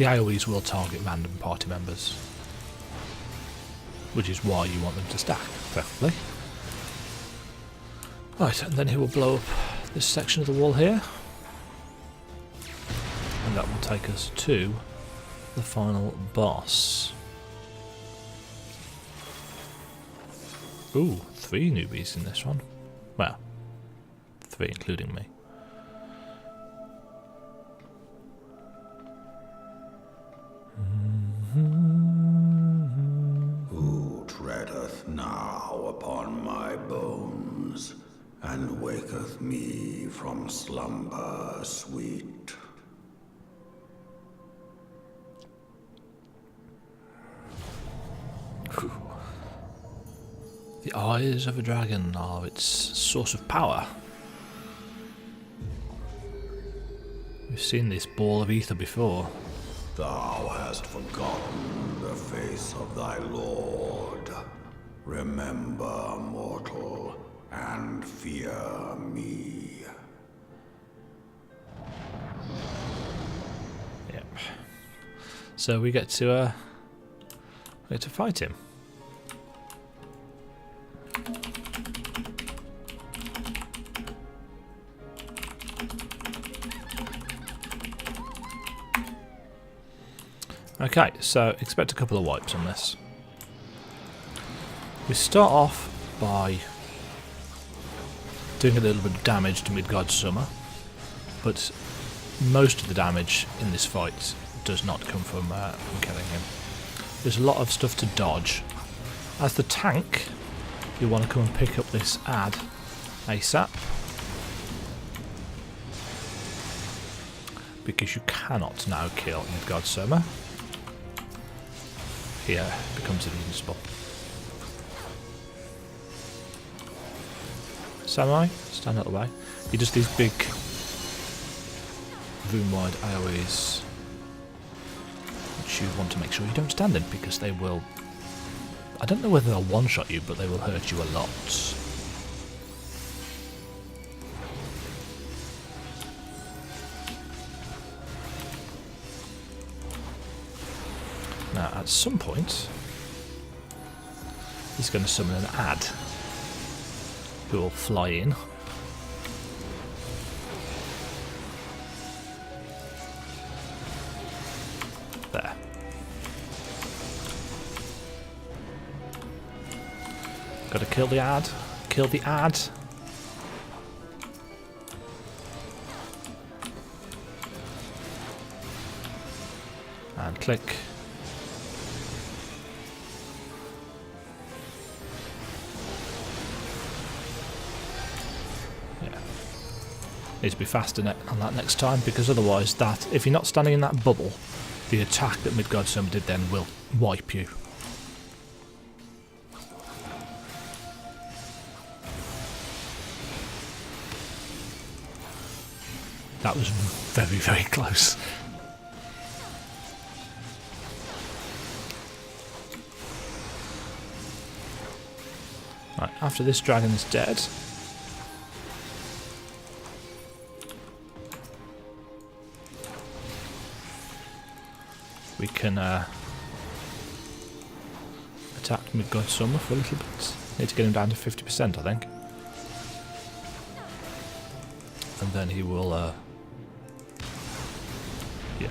The AoEs will target random party members, which is why you want them to stack, preferably. Right, and then he will blow up this section of the wall here. And that will take us to the final boss. Ooh, 3 newbies in this one. Well, 3 including me. Who treadeth now upon my bones, and waketh me from slumber sweet? The eyes of a dragon are its source of power. We've seen this ball of ether before. Thou hast forgotten the face of thy lord. Remember, mortal, and fear me. Yep. So we get to fight him. Okay, so expect a couple of wipes on this. We start off by doing a little bit of damage to Midgard's Summer, but most of the damage in this fight does not come from killing him. There's a lot of stuff to dodge. As the tank, you want to come and pick up this ad ASAP, because you cannot now kill Midgard's Summer. Here it becomes invincible. Samurai, stand out of the way. He does these big room-wide AoEs, which you want to make sure you don't stand in, because they will... I don't know whether they'll one-shot you, but they will hurt you a lot. Now, at some point, he's going to summon an ad who will fly in. There. Got to kill the ad. Kill the ad. And click. Need to be faster on that next time, because otherwise that, if you're not standing in that bubble, the attack that Midgard's Summer did then will wipe you. That was very, very close. Right, after this dragon is dead, we can attack Midgard's Summer for a little bit. Need to get him down to 50%, I think. And then he will, yeah.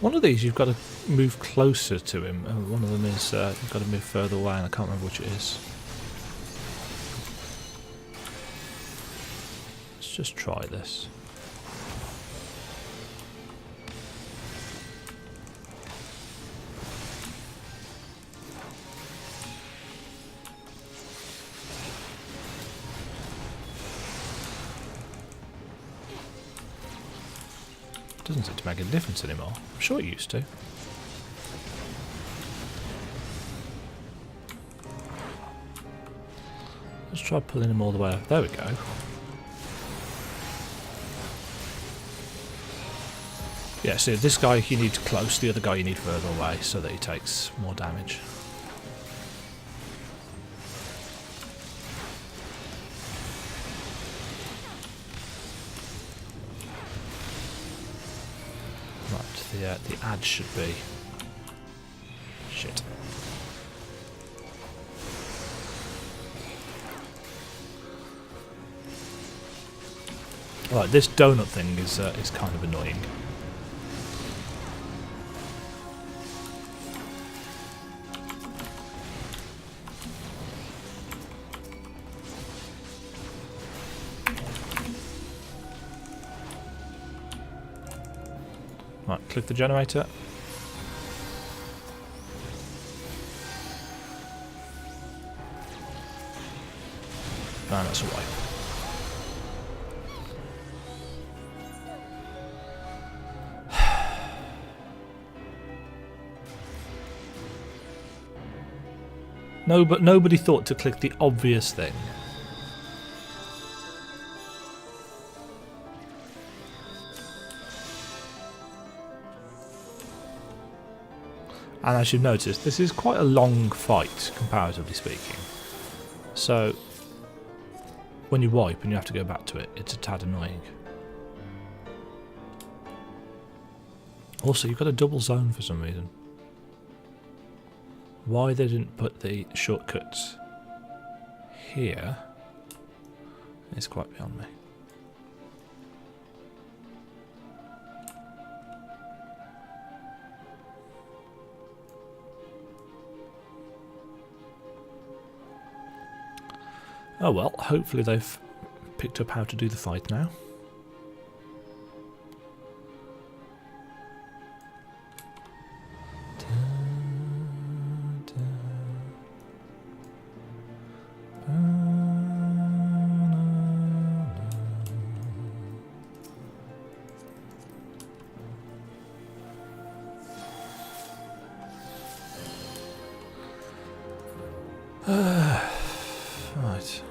One of these you've got to move closer to him, and one of them is you've got to move further away, and I can't remember which it is. Let's just try this. Doesn't seem to make a difference anymore. I'm sure it used to. Let's try pulling him all the way up. There we go. Yeah, so this guy you need close, the other guy you need further away so that he takes more damage. Right, the ad should be... Shit. Right, this donut thing is kind of annoying. Right, click the generator. And that's a wipe. No, but nobody thought to click the obvious thing. And as you've noticed, this is quite a long fight, comparatively speaking. So, when you wipe and you have to go back to it, it's a tad annoying. Also, you've got a double zone for some reason. Why they didn't put the shortcuts here is quite beyond me. Oh well, hopefully they've picked up how to do the fight now. Right.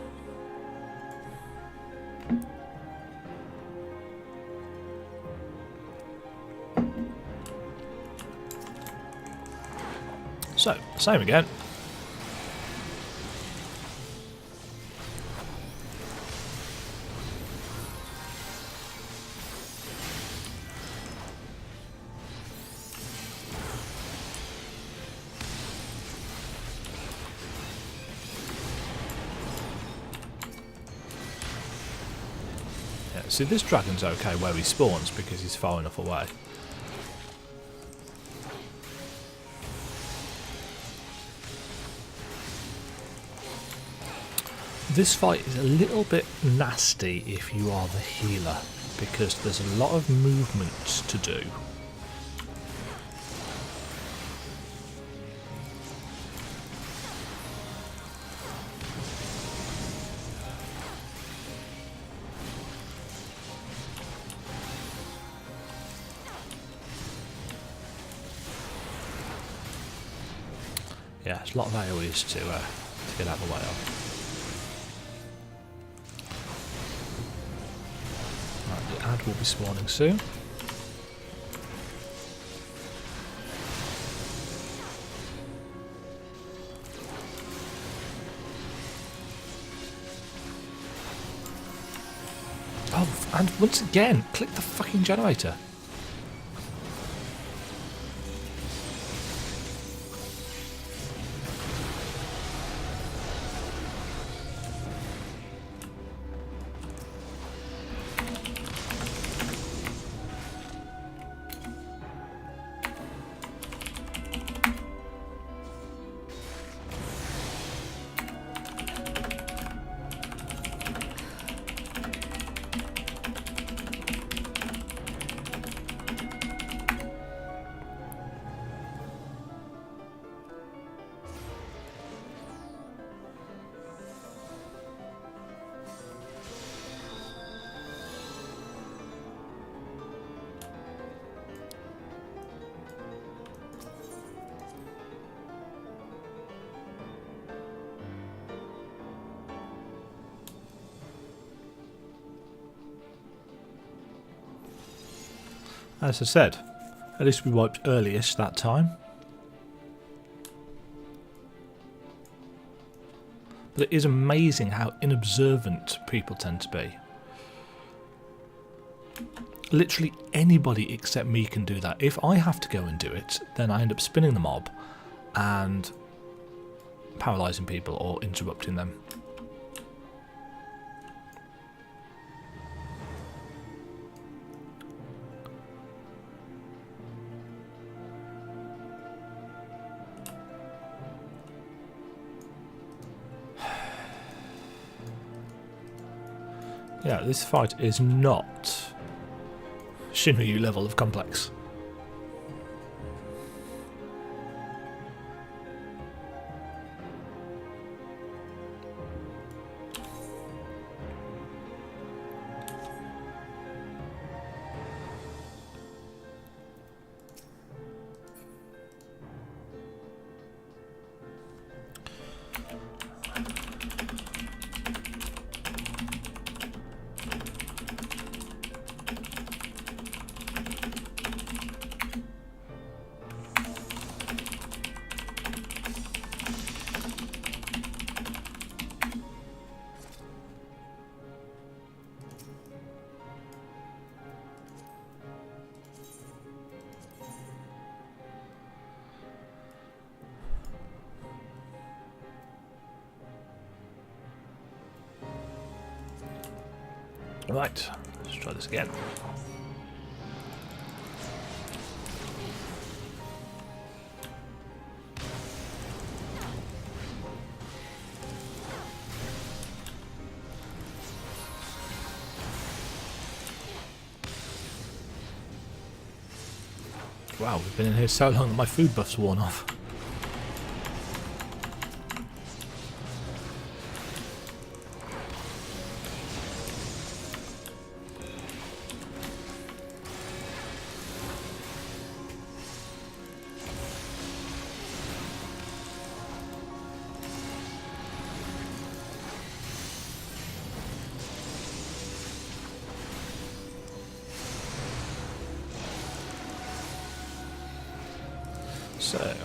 So, same again. Yeah, see, this dragon's okay where he spawns because he's far enough away. This fight is a little bit nasty if you are the healer, because there's a lot of movement to do. Yeah, there's a lot of AoEs to get out of the way of. The ad will be spawning soon. Oh, and once again, click the fucking generator. As I said, at least we wiped earliest that time. But it is amazing how inobservant people tend to be. Literally anybody except me can do that. If I have to go and do it, then I end up spinning the mob and paralysing people or interrupting them. Yeah, this fight is not Shinryu level of complex. Right, let's try this again. Wow, we've been in here so long that my food buff's worn off. So,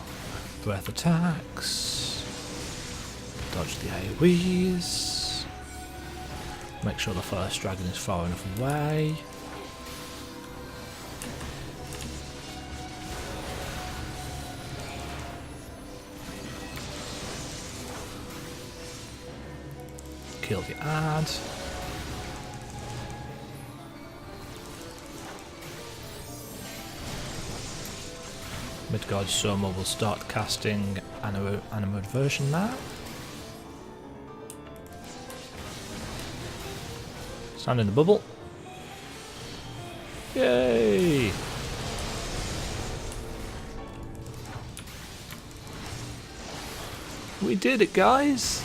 breath attacks, dodge the AoEs, make sure the first dragon is far enough away. Kill the ad. Midgard Soma will start casting Animadversion now. Stand in the bubble. Yay! We did it, guys!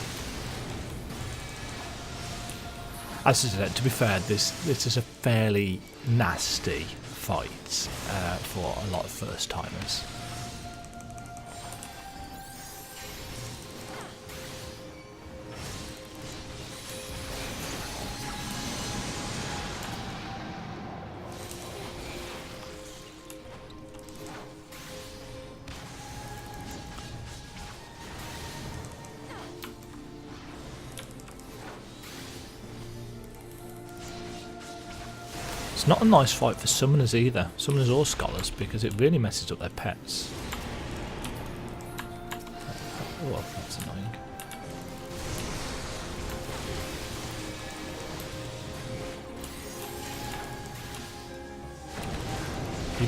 As I said, to be fair, this is a fairly nasty fight for a lot of first timers. It's not a nice fight for summoners either, summoners or scholars, because it really messes up their pets. Oh, that's annoying. You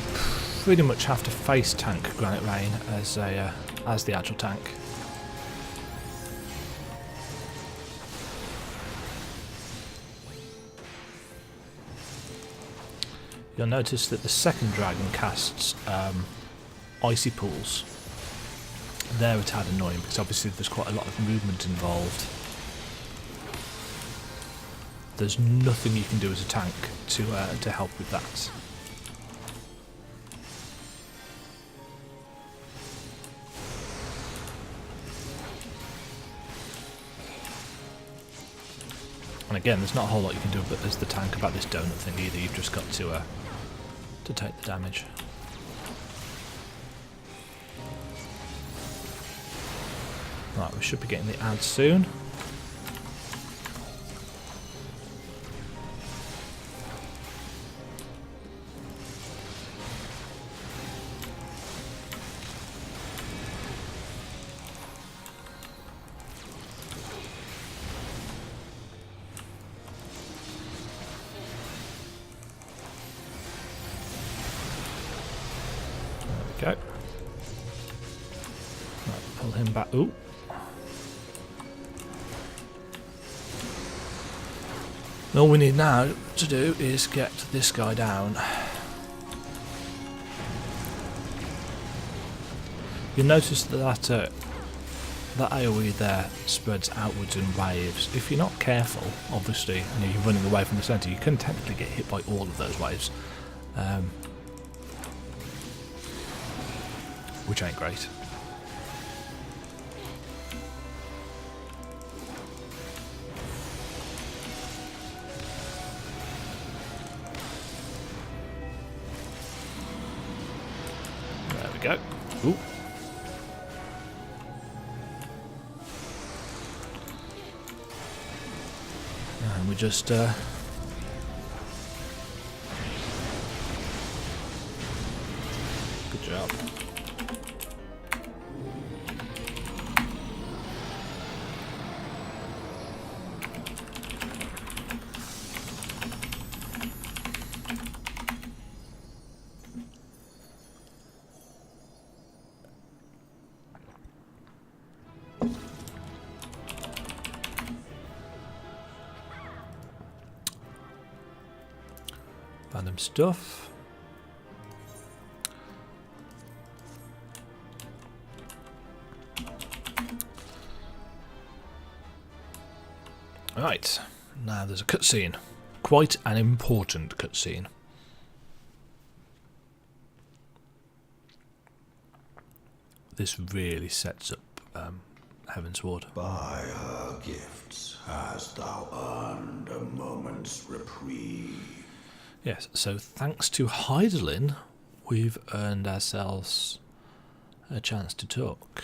pretty much have to face tank Granite Rain as the actual tank. You'll notice that the second dragon casts icy pools. They're a tad annoying because obviously there's quite a lot of movement involved. There's nothing you can do as a tank to help with that. And again, there's not a whole lot you can do as the tank about this donut thing either. You've just got to to take the damage. Right, we should be getting the ad soon. Go. Right, pull him back. Ooh. And all we need now to do is get this guy down. You'll notice that that AoE there spreads outwards in waves. If you're not careful, obviously, and you're running away from the centre, you can technically get hit by all of those waves. Which ain't great. There we go. Ooh. And we just good job. Random stuff. Right, now there's a cutscene. Quite an important cutscene. This really sets up Heavensward. By her gifts hast thou earned a moment's reprieve. Yes, so thanks to Heidelin, we've earned ourselves a chance to talk.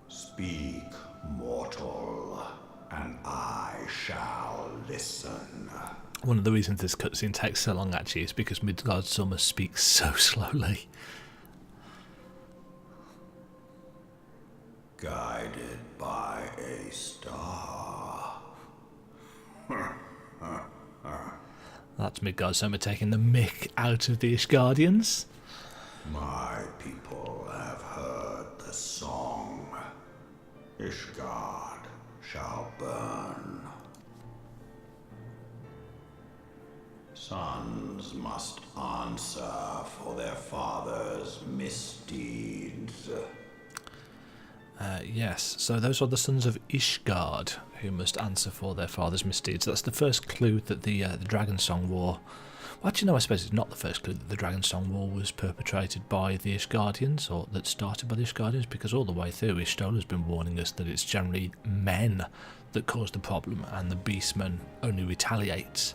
Speak, mortal, and I shall listen. One of the reasons this cutscene takes so long actually is because Midgardsormr speaks so slowly. Guided by a star. That's Midgardsormr taking the mick out of the Ishgardians. My people have heard the song. Ishgard shall burn. Sons must answer for their father's misdeeds. Yes, so those are the sons of Ishgard who must answer for their father's misdeeds. That's the first clue that the Dragon Song War... Well, actually, no, I suppose it's not the first clue that the Dragon Song War was perpetrated by the Ishgardians, or that started by the Ishgardians, because all the way through, Ishtola's been warning us that it's generally men that cause the problem, and the Beastmen only retaliate.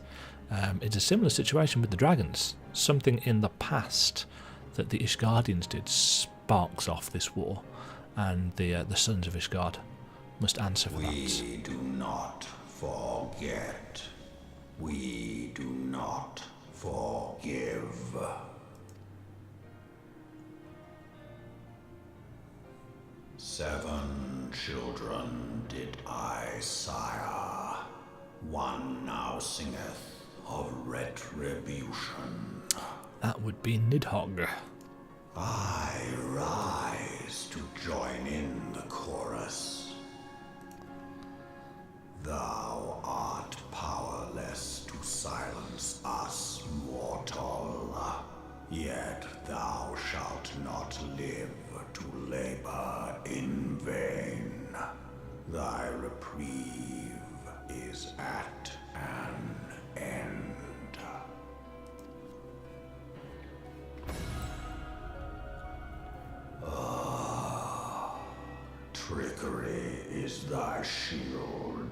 It's a similar situation with the dragons. Something in the past that the Ishgardians did sparks off this war, and the sons of Ishgard must answer for that. We do not forget. We do not forgive. Seven children did I sire. One now singeth of retribution. That would be Nidhogg. I rise to join in the chorus. Thou art powerless to silence us, mortal. Yet thou shalt not live to labor in vain. Thy reprieve is at an end. Trickery is thy shield.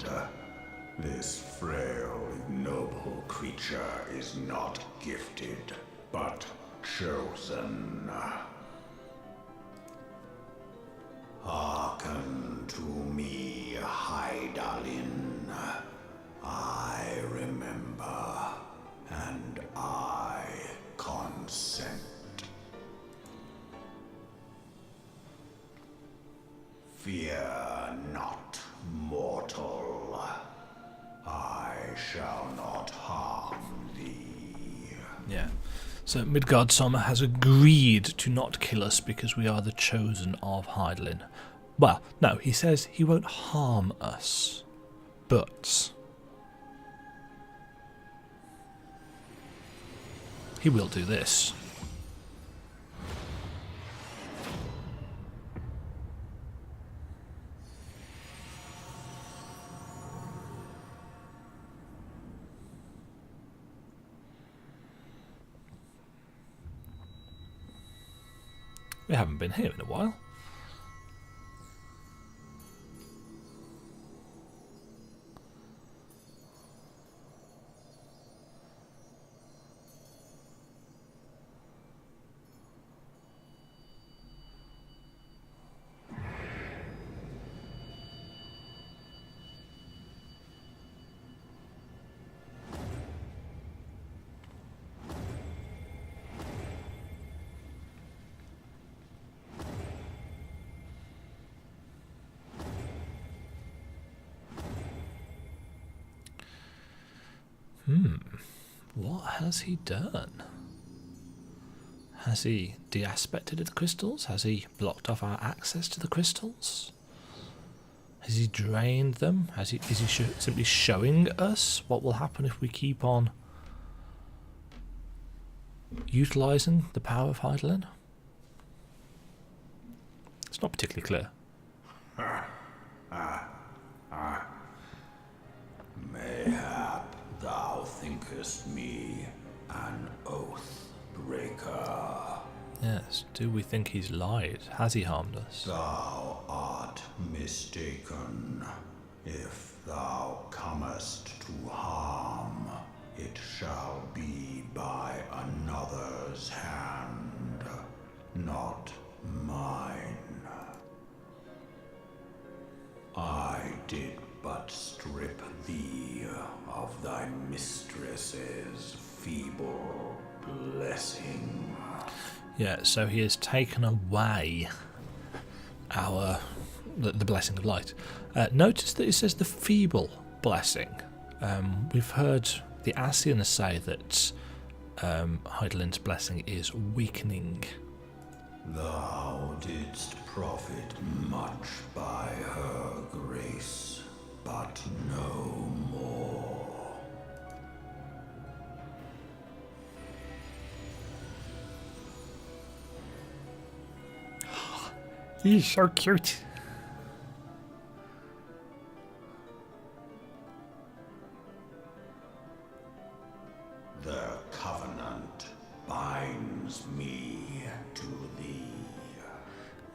This frail, ignoble creature is not gifted, but chosen. Hearken to me, Hydaelyn. I remember, and I consent. Fear not, mortal. I shall not harm thee. Yeah. So Midgard-Soma has agreed to not kill us because we are the chosen of Hydaelyn. Well, no, he says he won't harm us, but he will do this. We haven't been here in a while. What has he done? Has he de-aspected the crystals? Has he blocked off our access to the crystals? Has he drained them? Is he simply showing us what will happen if we keep on utilising the power of Hydaelyn? It's not particularly clear. Mayhap thou thinkest me an oath breaker. Yes, do we think he's lied? Has he harmed us? Thou art mistaken. If thou comest to harm, it shall be by another's hand, not mine. I did but strip thee of thy mistress's feeble blessing. Yeah, so he has taken away the blessing of light. Notice that it says the feeble blessing. We've heard the Ascians say that Hydaelyn's blessing is weakening. Thou didst profit much by her grace, but no more. He's so cute. The covenant binds me to thee.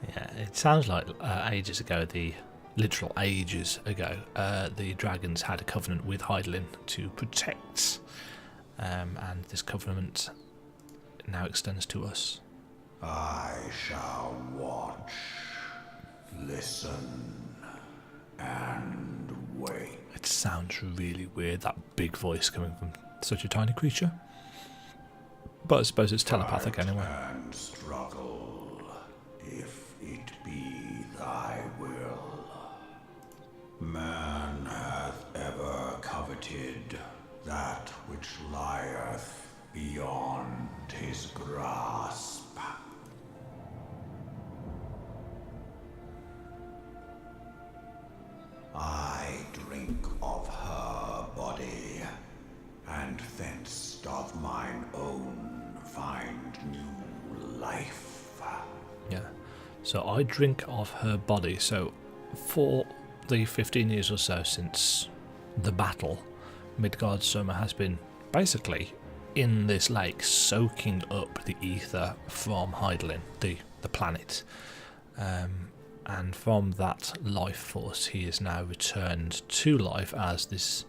Yeah, it sounds like ages ago, literal ages ago, the dragons had a covenant with Hydaelyn to protect, and this covenant now extends to us. I shall watch, listen, and wait. It sounds really weird, that big voice coming from such a tiny creature. But I suppose it's telepathic anyway. And struggle, if it be thy will. Man hath ever coveted that which lieth beyond his grasp. I drink of her body, and thence doth mine own find new life. Yeah. So I drink of her body. So for the 15 years or so since the battle, Midgard-Soma has been basically in this lake soaking up the ether from Hydaelyn, the planet. and from that life force he is now returned to life as this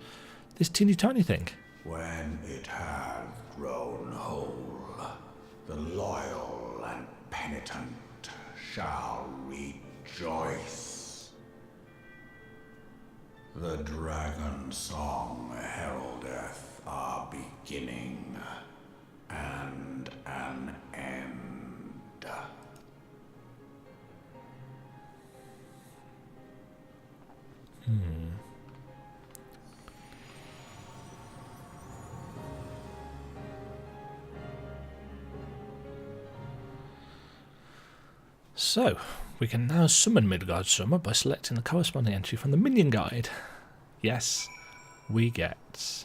teeny tiny thing. When it hath grown whole, the loyal and penitent shall rejoice. The dragon song heraldeth our beginning and an end. So, we can now summon Midgard Summer by selecting the corresponding entry from the minion guide. Yes, we get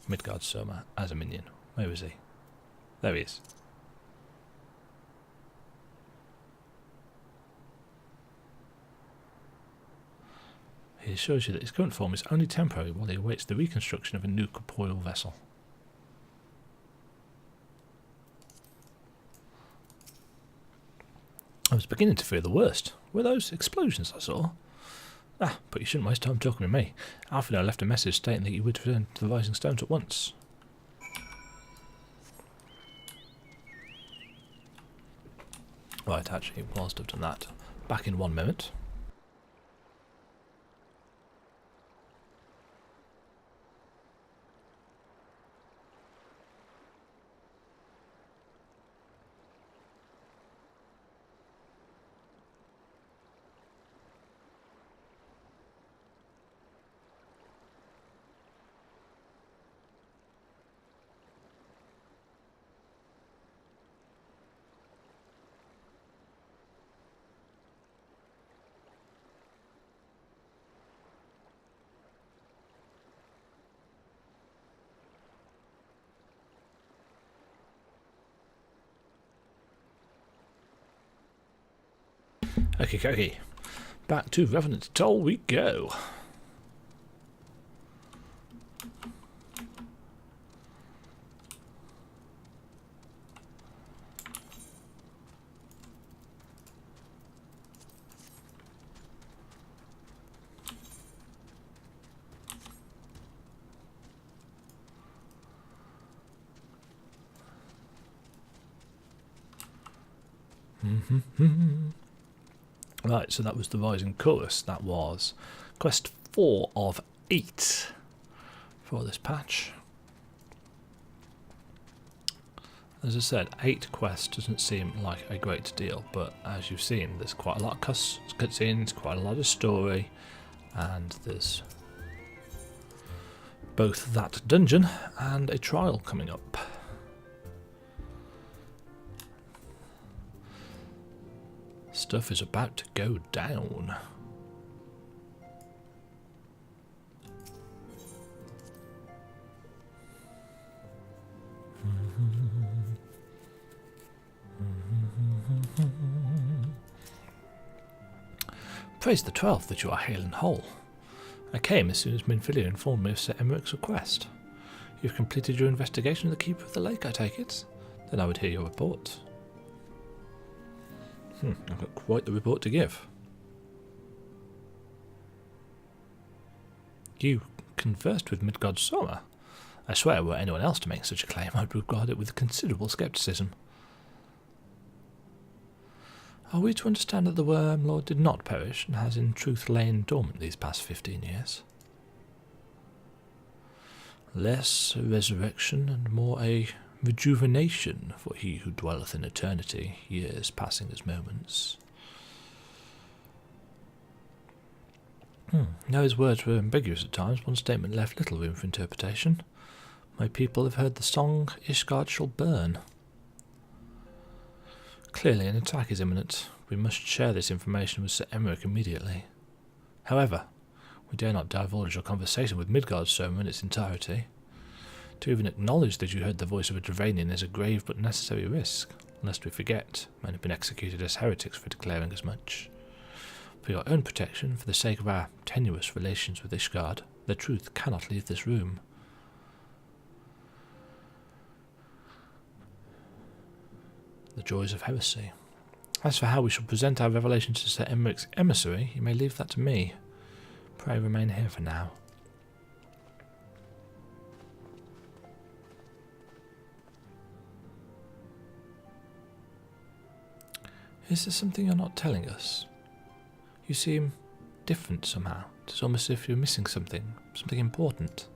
Midgard Summer as a minion. Where is he? There he is. He assures you that his current form is only temporary while he awaits the reconstruction of a new corporeal vessel. I was beginning to fear the worst. Were those explosions I saw? But you shouldn't waste time talking to me. Alfredo left a message stating that you would return to the Rising Stones at once. Right, actually, whilst I've done that, back in 1 minute. Okay. Back to Revenant Toll we go. Right, so that was the Rising Chorus. That was quest 4 of 8 for this patch. As I said, 8 quests doesn't seem like a great deal, but as you've seen, there's quite a lot of cutscenes, quite a lot of story, and there's both that dungeon and a trial coming up. Stuff is about to go down. Praise the 12th that you are hale and whole. I came as soon as Minfilia informed me of Sir Emmerich's request. You've completed your investigation of the Keeper of the Lake, I take it? Then I would hear your report. I've got quite the report to give. You conversed with Midgard Soma. I swear, were anyone else to make such a claim, I'd regard it with considerable scepticism. Are we to understand that the Worm Lord did not perish, and has in truth lain dormant these past 15 years? Less a resurrection, and more a rejuvenation for he who dwelleth in eternity, years passing as moments. Though his words were ambiguous at times, one statement left little room for interpretation. My people have heard the song, Ishgard shall burn. Clearly an attack is imminent. We must share this information with Sir Emmerich immediately. However, we dare not divulge our conversation with Midgard Soma in its entirety. To even acknowledge that you heard the voice of a Dravanian is a grave but necessary risk, lest we forget men have been executed as heretics for declaring as much. For your own protection, for the sake of our tenuous relations with Ishgard, the truth cannot leave this room. The joys of heresy. As for how we shall present our revelation to Sir Emmerich's emissary, you may leave that to me. Pray remain here for now. Is there something you're not telling us? You seem different somehow. It's almost as if you're missing something important.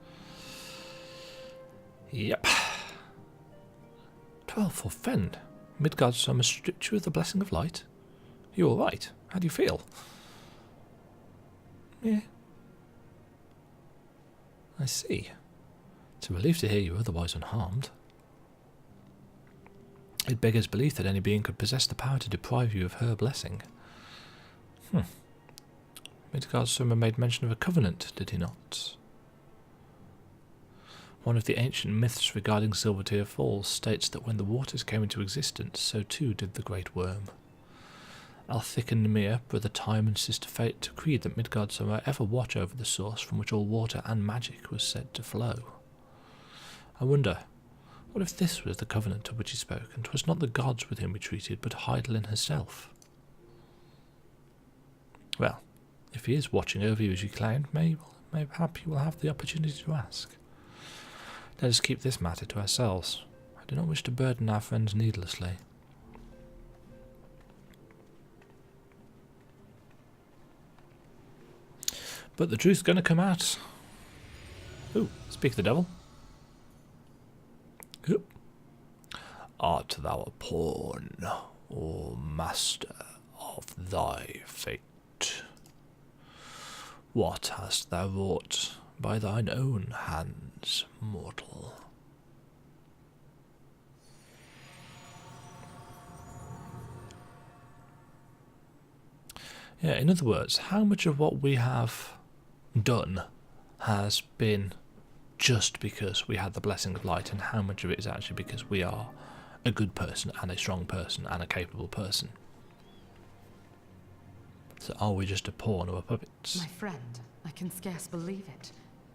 Yep. 12 for Fen. Midgard's Summer stripped you of the blessing of light. You alright? How do you feel? Yeah. I see. It's a relief to hear you otherwise unharmed. It beggars belief that any being could possess the power to deprive you of her blessing. Midgard's Summer made mention of a covenant, did he not? One of the ancient myths regarding Silvertear Falls states that when the waters came into existence, so too did the Great Worm. Althik and Ymir, brother Time and sister Fate, decreed that Midgard's Summer ever watch over the source from which all water and magic was said to flow. I wonder, what if this was the covenant of which he spoke, and 'twas not the gods with whom we treated, but Heidelin herself? Well, if he is watching over you as you claimed, mayhap you will have the opportunity to ask. Let us keep this matter to ourselves. I do not wish to burden our friends needlessly. But the truth's going to come out. Ooh, speak of the devil. Oop. Art thou a pawn, or master of thy fate? What hast thou wrought by thine own hands, mortal? Yeah, in other words, how much of what we have done has been just because we had the blessing of light, and how much of it is actually because we are a good person and a strong person and a capable person? So are we just a pawn or a puppet? My friend, I can scarce believe it.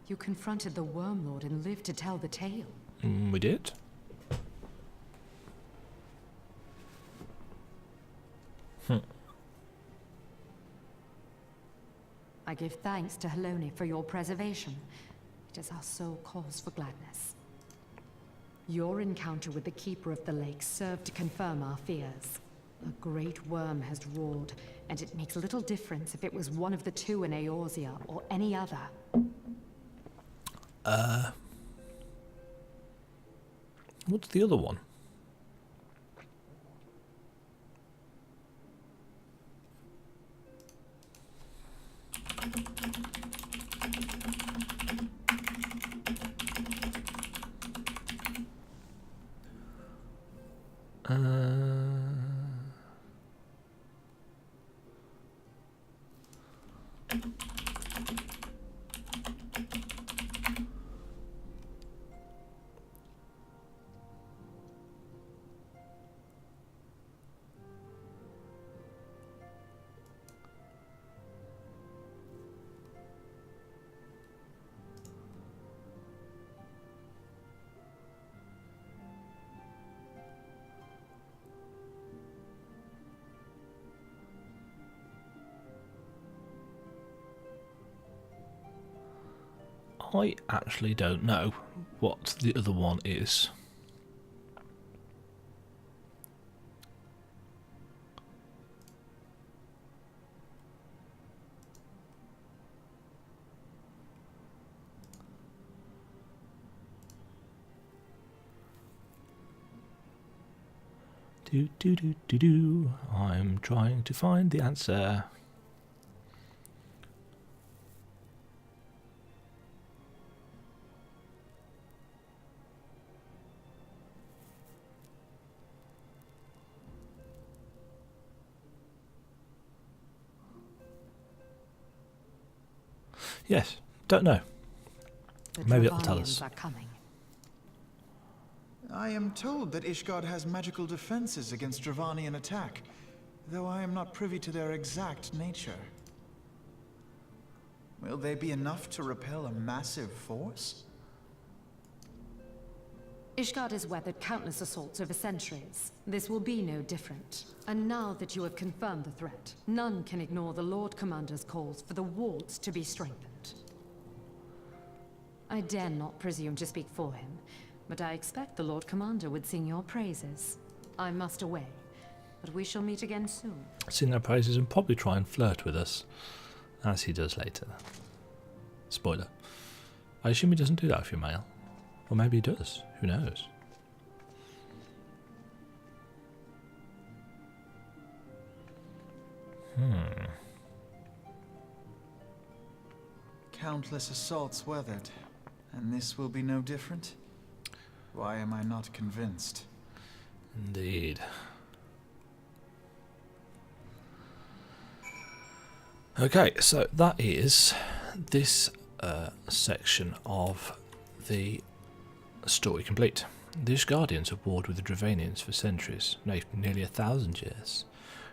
You confronted the Worm Lord and lived to tell the tale. We did. I give thanks to Helone for your preservation. It is our sole cause for gladness. Your encounter with the Keeper of the Lake served to confirm our fears. A great worm has roared, and it makes little difference if it was one of the two in Eorzea or any other. What's the other one? I actually don't know what the other one is. I'm trying to find the answer. Yes, don't know. Maybe it'll tell us. Are coming. I am told that Ishgard has magical defenses against Dravanian attack, though I am not privy to their exact nature. Will they be enough to repel a massive force? Ishgard has weathered countless assaults over centuries. This will be no different. And now that you have confirmed the threat, none can ignore the Lord Commander's calls for the wards to be strengthened. I dare not presume to speak for him, but I expect the Lord Commander would sing your praises. I must away, but we shall meet again soon. Sing our praises and probably try and flirt with us, as he does later. Spoiler. I assume he doesn't do that if you're male. Or maybe he does. Who knows? Countless assaults weathered, and this will be no different? Why am I not convinced? Indeed. Okay, so that is this section of the story complete. The Ishgardians have warred with the Dravanians for centuries, nearly 1,000 years.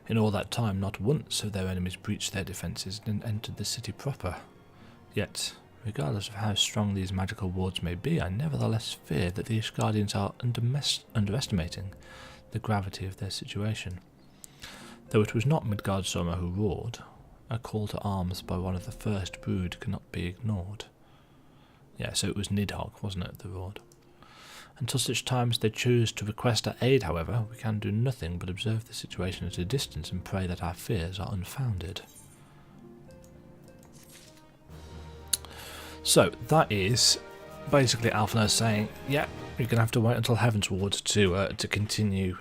In all that time, not once have their enemies breached their defences and entered the city proper. Yet, regardless of how strong these magical wards may be, I nevertheless fear that the Ishgardians are underestimating the gravity of their situation. Though it was not Midgard-Soma who roared, a call to arms by one of the first brood cannot be ignored. Yeah, so it was Nidhogg, wasn't it, that roared? Until such time as they choose to request our aid, however, we can do nothing but observe the situation at a distance and pray that our fears are unfounded. So, that is basically Alphinaud saying, yeah, you're going to have to wait until Heavensward to continue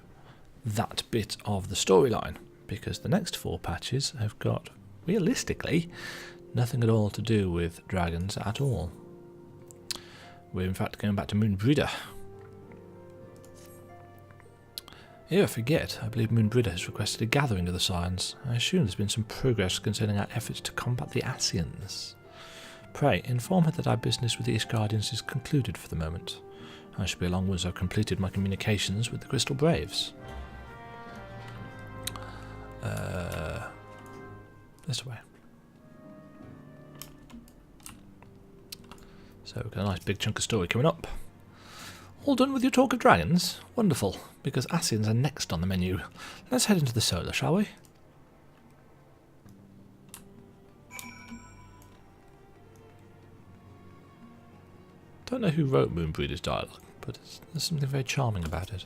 that bit of the storyline, because the next 4 patches have got, realistically, nothing at all to do with dragons at all. We're in fact going back to Moonbreeder. Ere I forget, I believe Moonbreeder has requested a gathering of the Scions. I assume there's been some progress concerning our efforts to combat the Ascians. Pray, inform her that our business with the Ishgardians is concluded for the moment. I shall be along once I've completed my communications with the Crystal Braves. This way. So we've got a nice big chunk of story coming up. All done with your talk of dragons? Wonderful, because Ascians are next on the menu. Let's head into the solar, shall we? Don't know who wrote Moonbreeder's dialogue, but there's something very charming about it.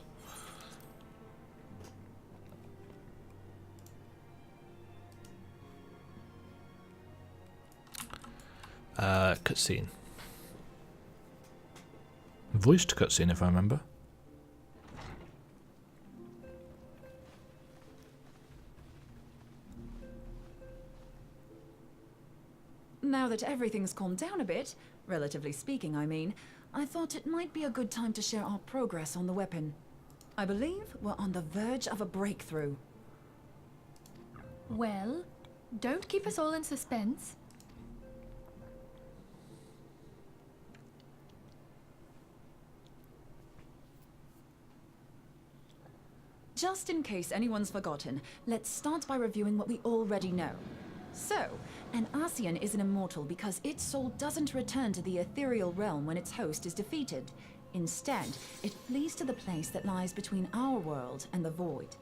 Cutscene. Voiced cutscene, if I remember. Now that everything's calmed down a bit, relatively speaking I mean, I thought it might be a good time to share our progress on the weapon. I believe we're on the verge of a breakthrough. Well, don't keep us all in suspense. Just in case anyone's forgotten, let's start by reviewing what we already know. So, an Ascian is an immortal because its soul doesn't return to the ethereal realm when its host is defeated. Instead, it flees to the place that lies between our world and the void.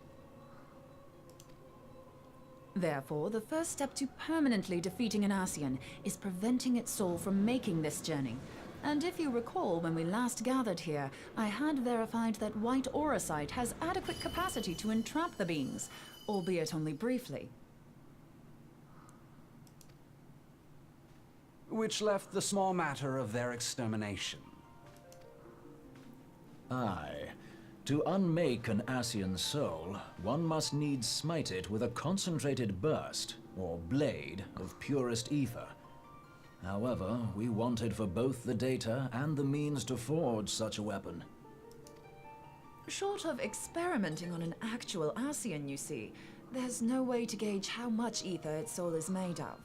Therefore, the first step to permanently defeating an Ascian is preventing its soul from making this journey. And if you recall, when we last gathered here, I had verified that White Auracite has adequate capacity to entrap the beings, albeit only briefly. Which left the small matter of their extermination. Aye. To unmake an Ascian soul, one must needs smite it with a concentrated burst, or blade, of purest ether. However, we wanted for both the data and the means to forge such a weapon. Short of experimenting on an actual Ascian, you see, there's no way to gauge how much ether its soul is made of.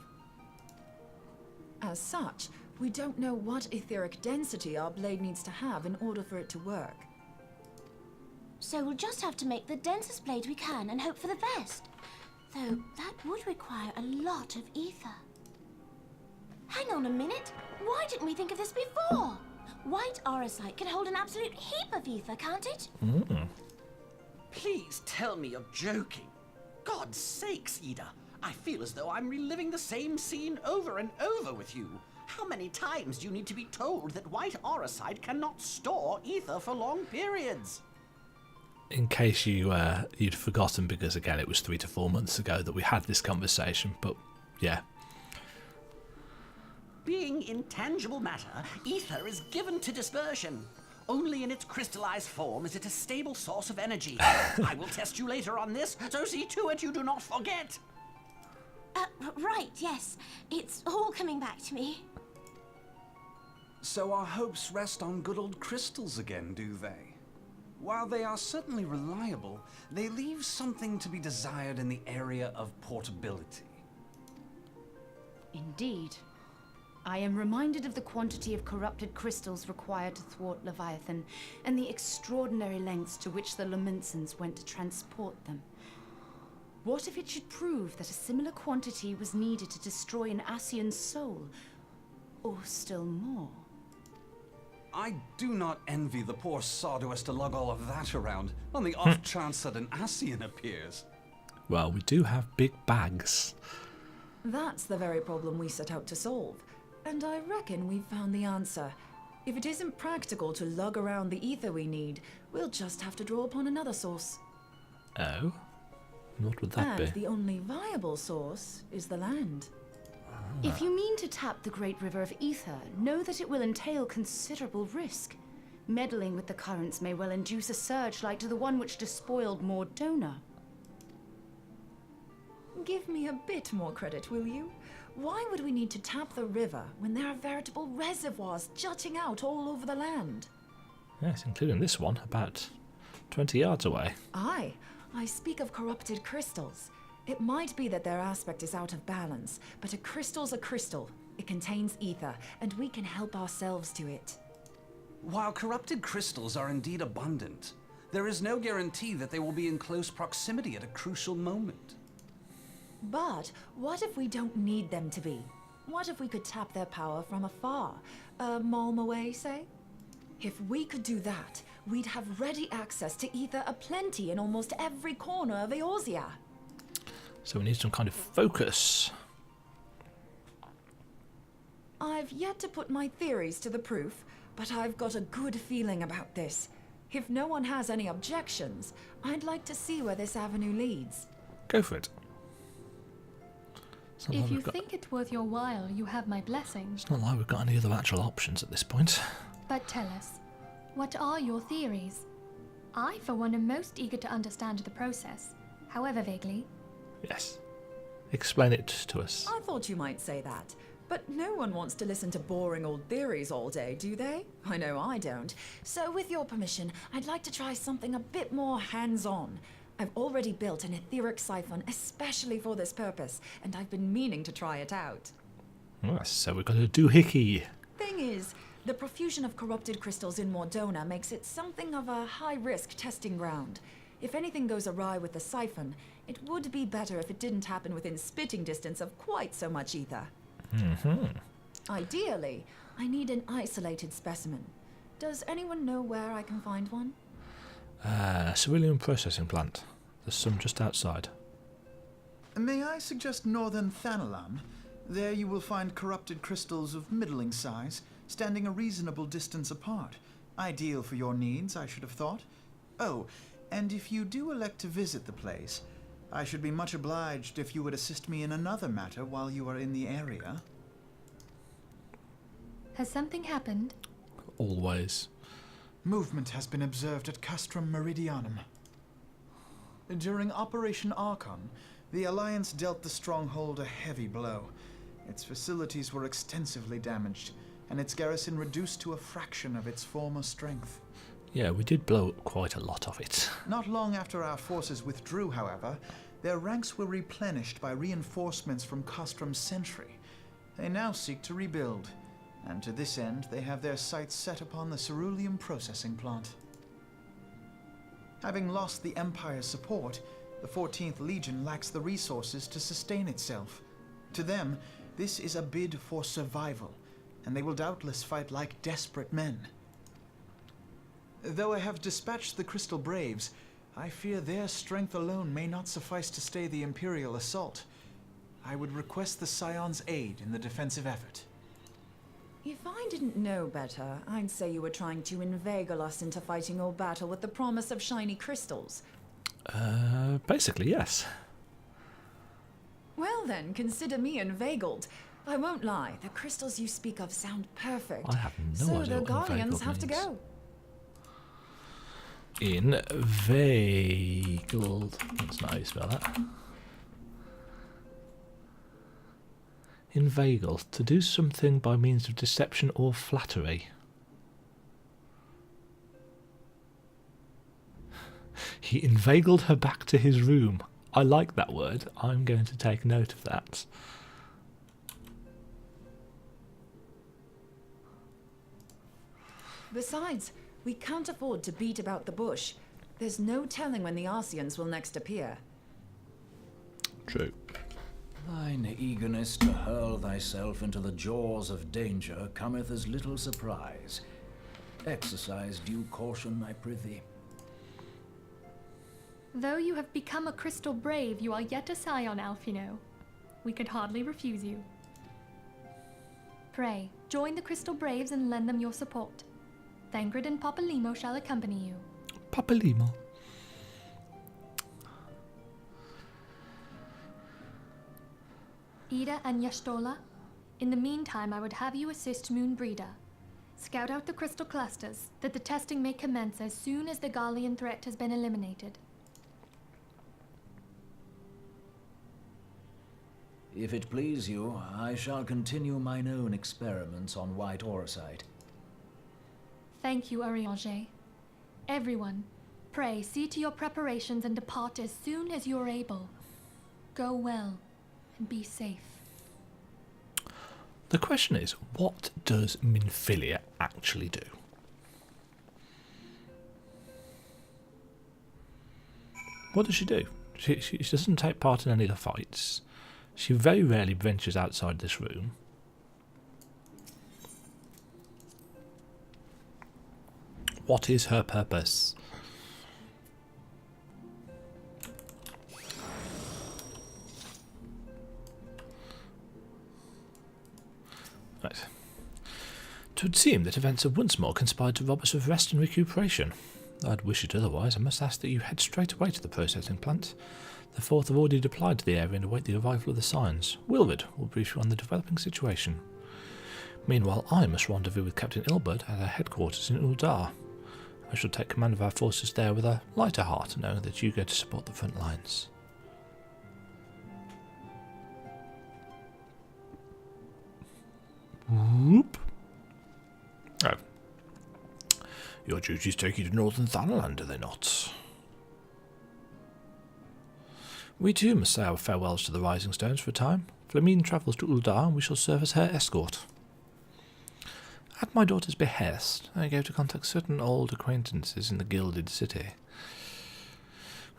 As such, we don't know what etheric density our blade needs to have in order for it to work. So we'll just have to make the densest blade we can and hope for the best. Though that would require a lot of ether. Hang on a minute. Why didn't we think of this before? white aurosite can hold an absolute heap of ether, can't it? Please tell me you're joking. God's sakes, Ida. I feel as though I'm reliving the same scene over and over with you. How many times do you need to be told that white aurosite cannot store ether for long periods? In case you'd forgotten, because again it was 3 to 4 months ago that we had this conversation, but yeah. Being intangible matter, ether is given to dispersion. Only in its crystallized form is it a stable source of energy. I will test you later on this, so see to it you do not forget. Right, yes. It's all coming back to me. So our hopes rest on good old crystals again, do they? While they are certainly reliable, they leave something to be desired in the area of portability. Indeed. I am reminded of the quantity of corrupted crystals required to thwart Leviathan, and the extraordinary lengths to which the Lamentsons went to transport them. What if it should prove that a similar quantity was needed to destroy an Ascian's soul? Or still more? I do not envy the poor sod who has to lug all of that around, on the off chance that an Ascian appears. Well, we do have big bags. That's the very problem we set out to solve. And I reckon we've found the answer. If it isn't practical to lug around the ether we need, we'll just have to draw upon another source. Oh? What would that be? And the only viable source is the land. If you mean to tap the great river of ether, know that it will entail considerable risk. Meddling with the currents may well induce a surge like to the one which despoiled Mordona. Give me a bit more credit, will you? Why would we need to tap the river when there are veritable reservoirs jutting out all over the land? Yes, including this one, about 20 yards away. Aye, I speak of corrupted crystals. It might be that their aspect is out of balance, but a crystal's a crystal. It contains ether, and we can help ourselves to it. While corrupted crystals are indeed abundant, there is no guarantee that they will be in close proximity at a crucial moment. But what if we don't need them to be? What if we could tap their power from afar? A malm away, say? If we could do that, we'd have ready access to ether aplenty in almost every corner of Eorzea. So we need some kind of focus. I've yet to put my theories to the proof, but I've got a good feeling about this. If no one has any objections, I'd like to see where this avenue leads. Go for it. If you think it worth your while, you have my blessing. It's not like we've got any other actual options at this point. But tell us, what are your theories? I, for one, am most eager to understand the process, however vaguely. Yes. Explain it to us. I thought you might say that. But no one wants to listen to boring old theories all day, do they? I know I don't. So with your permission, I'd like to try something a bit more hands-on. I've already built an etheric siphon especially for this purpose, and I've been meaning to try it out. Yes, so we're going to do Hickey. Thing is, the profusion of corrupted crystals in Mordona makes it something of a high-risk testing ground. If anything goes awry with the siphon, it would be better if it didn't happen within spitting distance of quite so much ether. Ideally, I need an isolated specimen. Does anyone know where I can find one? Cerulean processing plant. There's some just outside. May I suggest northern Thanalan? There you will find corrupted crystals of middling size, standing a reasonable distance apart. Ideal for your needs, I should have thought. Oh, and if you do elect to visit the place, I should be much obliged if you would assist me in another matter while you are in the area. Has something happened? Always. Movement has been observed at Castrum Meridianum. During Operation Archon, the Alliance dealt the stronghold a heavy blow. Its facilities were extensively damaged, and its garrison reduced to a fraction of its former strength. Yeah, we did blow up quite a lot of it. Not long after our forces withdrew, however, their ranks were replenished by reinforcements from Castrum's sentry. They now seek to rebuild, and to this end they have their sights set upon the cerulean processing plant. Having lost the Empire's support, the 14th Legion lacks the resources to sustain itself. To them, this is a bid for survival, and they will doubtless fight like desperate men. Though I have dispatched the Crystal Braves, I fear their strength alone may not suffice to stay the Imperial assault. I would request the Scion's aid in the defensive effort. If I didn't know better, I'd say you were trying to inveigle us into fighting your battle with the promise of shiny crystals. Basically, yes. Well then, consider me inveigled. I won't lie, the crystals you speak of sound perfect. I have no so idea the what Guardians inveigled have to means. go. Inveigled. That's not how you spell that. Inveigle. To do something by means of deception or flattery. He inveigled her back to his room. I like that word. I'm going to take note of that. Besides, we can't afford to beat about the bush. There's no telling when the Arsians will next appear. True. Thine eagerness to hurl thyself into the jaws of danger cometh as little surprise. Exercise due caution, I prithee. Though you have become a Crystal Brave, you are yet a Scion, Alphino. We could hardly refuse you. Pray, join the Crystal Braves and lend them your support. Thangred and Papalimo shall accompany you. Papalimo. Ida and Yashtola, in the meantime I would have you assist Moonbreeder. Scout out the crystal clusters, that the testing may commence as soon as the Garlean threat has been eliminated. If it please you, I shall continue mine own experiments on white orosite. Thank you, Urianger. Everyone, pray see to your preparations and depart as soon as you are able. Go well, and be safe. The question is, what does Minfilia actually do? What does she do? She doesn't take part in any of the fights. She very rarely ventures outside this room. What is her purpose? Right. It would seem that events have once more conspired to rob us of rest and recuperation. I'd wish it otherwise. I must ask that you head straight away to the processing plant. The Fourth have already deployed to the area and await the arrival of the Scions. Wilvid will brief you on the developing situation. Meanwhile, I must rendezvous with Captain Ilbert at our headquarters in Uldar. I shall take command of our forces there with a lighter heart, knowing that you go to support the front lines. Whoop. Oh. Your duties take you to Northern Thanalan, do they not? We too must say our farewells to the Rising Stones for a time. Flamine travels to Uldar, and we shall serve as her escort. At my daughter's behest, I go to contact certain old acquaintances in the Gilded City.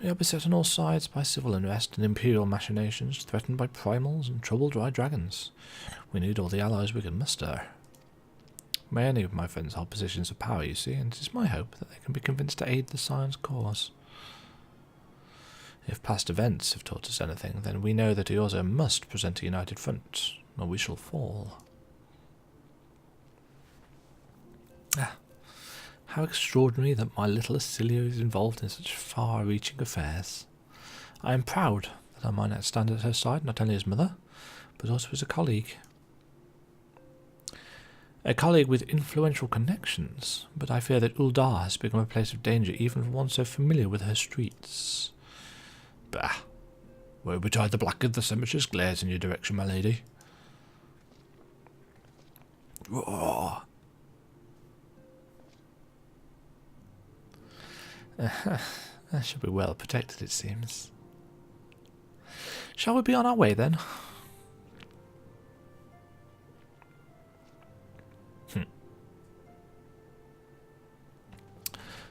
We are beset on all sides by civil unrest and imperial machinations, threatened by primals and troubled dry dragons. We need all the allies we can muster. Many of my friends hold positions of power, you see, and it is my hope that they can be convinced to aid the Scion's cause. If past events have taught us anything, then we know that Eorza must present a united front, or we shall fall. Ah, how extraordinary that my little Acilia is involved in such far-reaching affairs. I am proud that I might not stand at her side, not only as mother, but also as a colleague. A colleague with influential connections, but I fear that Uldar has become a place of danger even for one so familiar with her streets. Bah! Woe betide the black of the cemeteries glares in your direction, my lady. Roar! I shall be well protected, it seems. Shall we be on our way, then?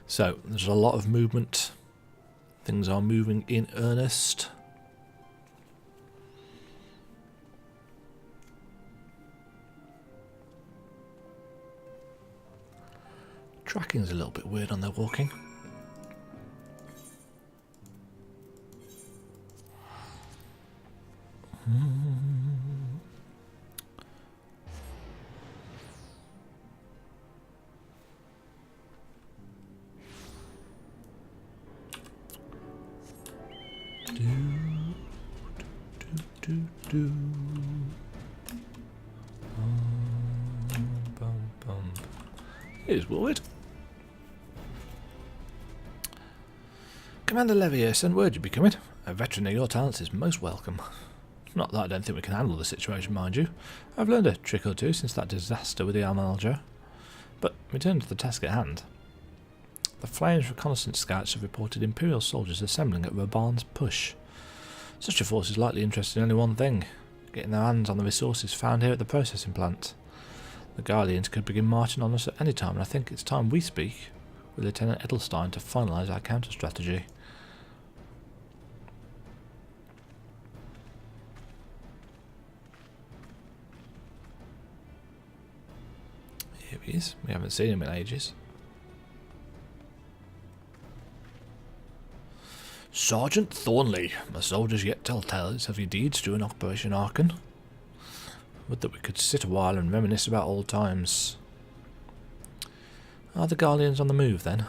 So, there's a lot of movement. Things are moving in earnest. Tracking's a little bit weird on their walking. Here's Woolward. Commander Levier sent word you'd be coming. A veteran of your talents is most welcome. Not that I don't think we can handle the situation, mind you. I've learned a trick or two since that disaster with the Almalja. But return to the task at hand. The Flames reconnaissance scouts have reported Imperial soldiers assembling at Raban's Push. Such a force is likely interested in only one thing: getting their hands on the resources found here at the processing plant. The Guardians could begin marching on us at any time, and I think it's time we speak with Lieutenant Edelstein to finalise our counter-strategy. Here he is. We haven't seen him in ages. Sergeant Thornley, my soldiers yet tell tales of your deeds during Operation Arkan. Would that we could sit a while and reminisce about old times. Are the Guardians on the move then?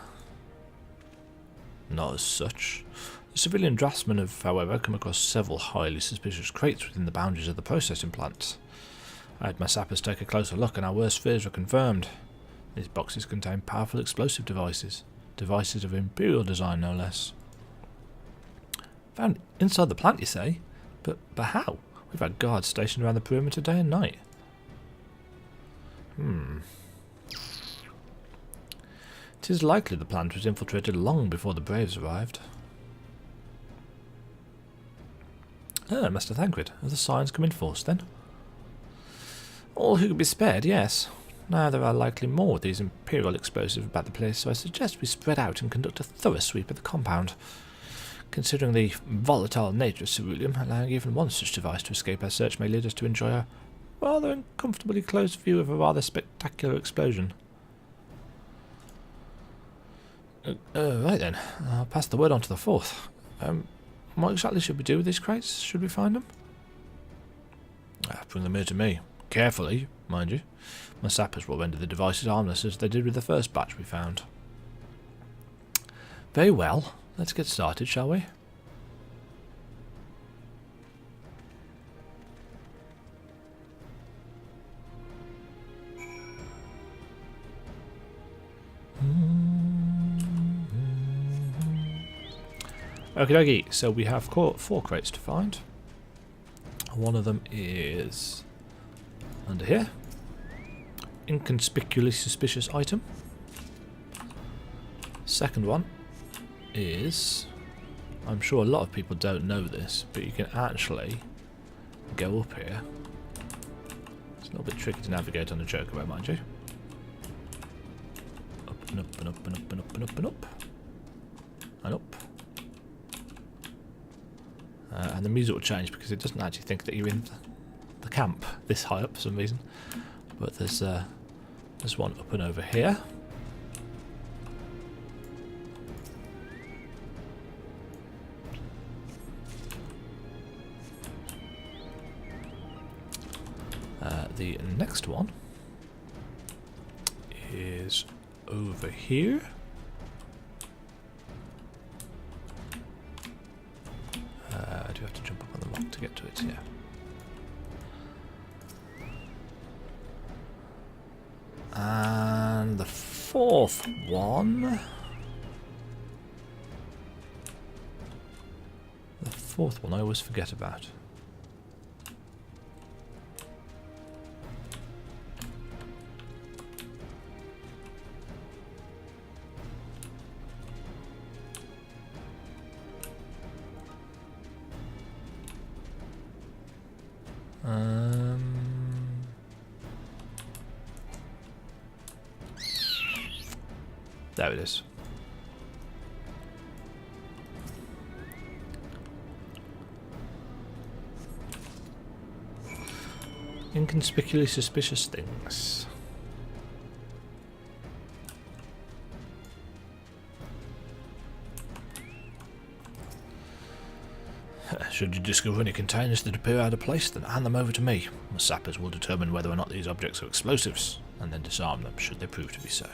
Not as such. The civilian draftsmen have, however, come across several highly suspicious crates within the boundaries of the processing plant. I had my sappers take a closer look and our worst fears were confirmed. These boxes contain powerful explosive devices. Devices of Imperial design, no less. Found inside the plant, you say? But how? We've had guards stationed around the perimeter day and night. It is likely the plant was infiltrated long before the Braves arrived. Ah, Master Thancred, have the signs come in force then? All who could be spared, yes. Now there are likely more with these Imperial explosives about the place, so I suggest we spread out and conduct a thorough sweep of the compound. Considering the volatile nature of ceruleum, allowing even one such device to escape our search may lead us to enjoy a rather uncomfortably close view of a rather spectacular explosion. Right then, I'll pass the word on to the fourth. What exactly should we do with these crates? Should we find them? Bring them here to me. Carefully, mind you. My sappers will render the devices harmless as they did with the first batch we found. Very well. Let's get started, shall we? Okie dokie, so we have 4 crates to find. One of them is under here. Inconspicuously suspicious item. Second one is, I'm sure a lot of people don't know this, but you can actually go up here. It's a little bit tricky to navigate on a chocobo, mind you. Up and up and up and up and up and up and up. And up. And the music will change because it doesn't actually think that you're in the camp this high up for some reason. But there's one up and over here. The next one is over here. Do you have to jump up on the rock to get to it? Yeah. And the fourth one. The fourth one I always forget about. There it is. Inconspicuously suspicious things. Should you discover any containers that appear out of place, then hand them over to me. The sappers will determine whether or not these objects are explosives, and then disarm them should they prove to be so.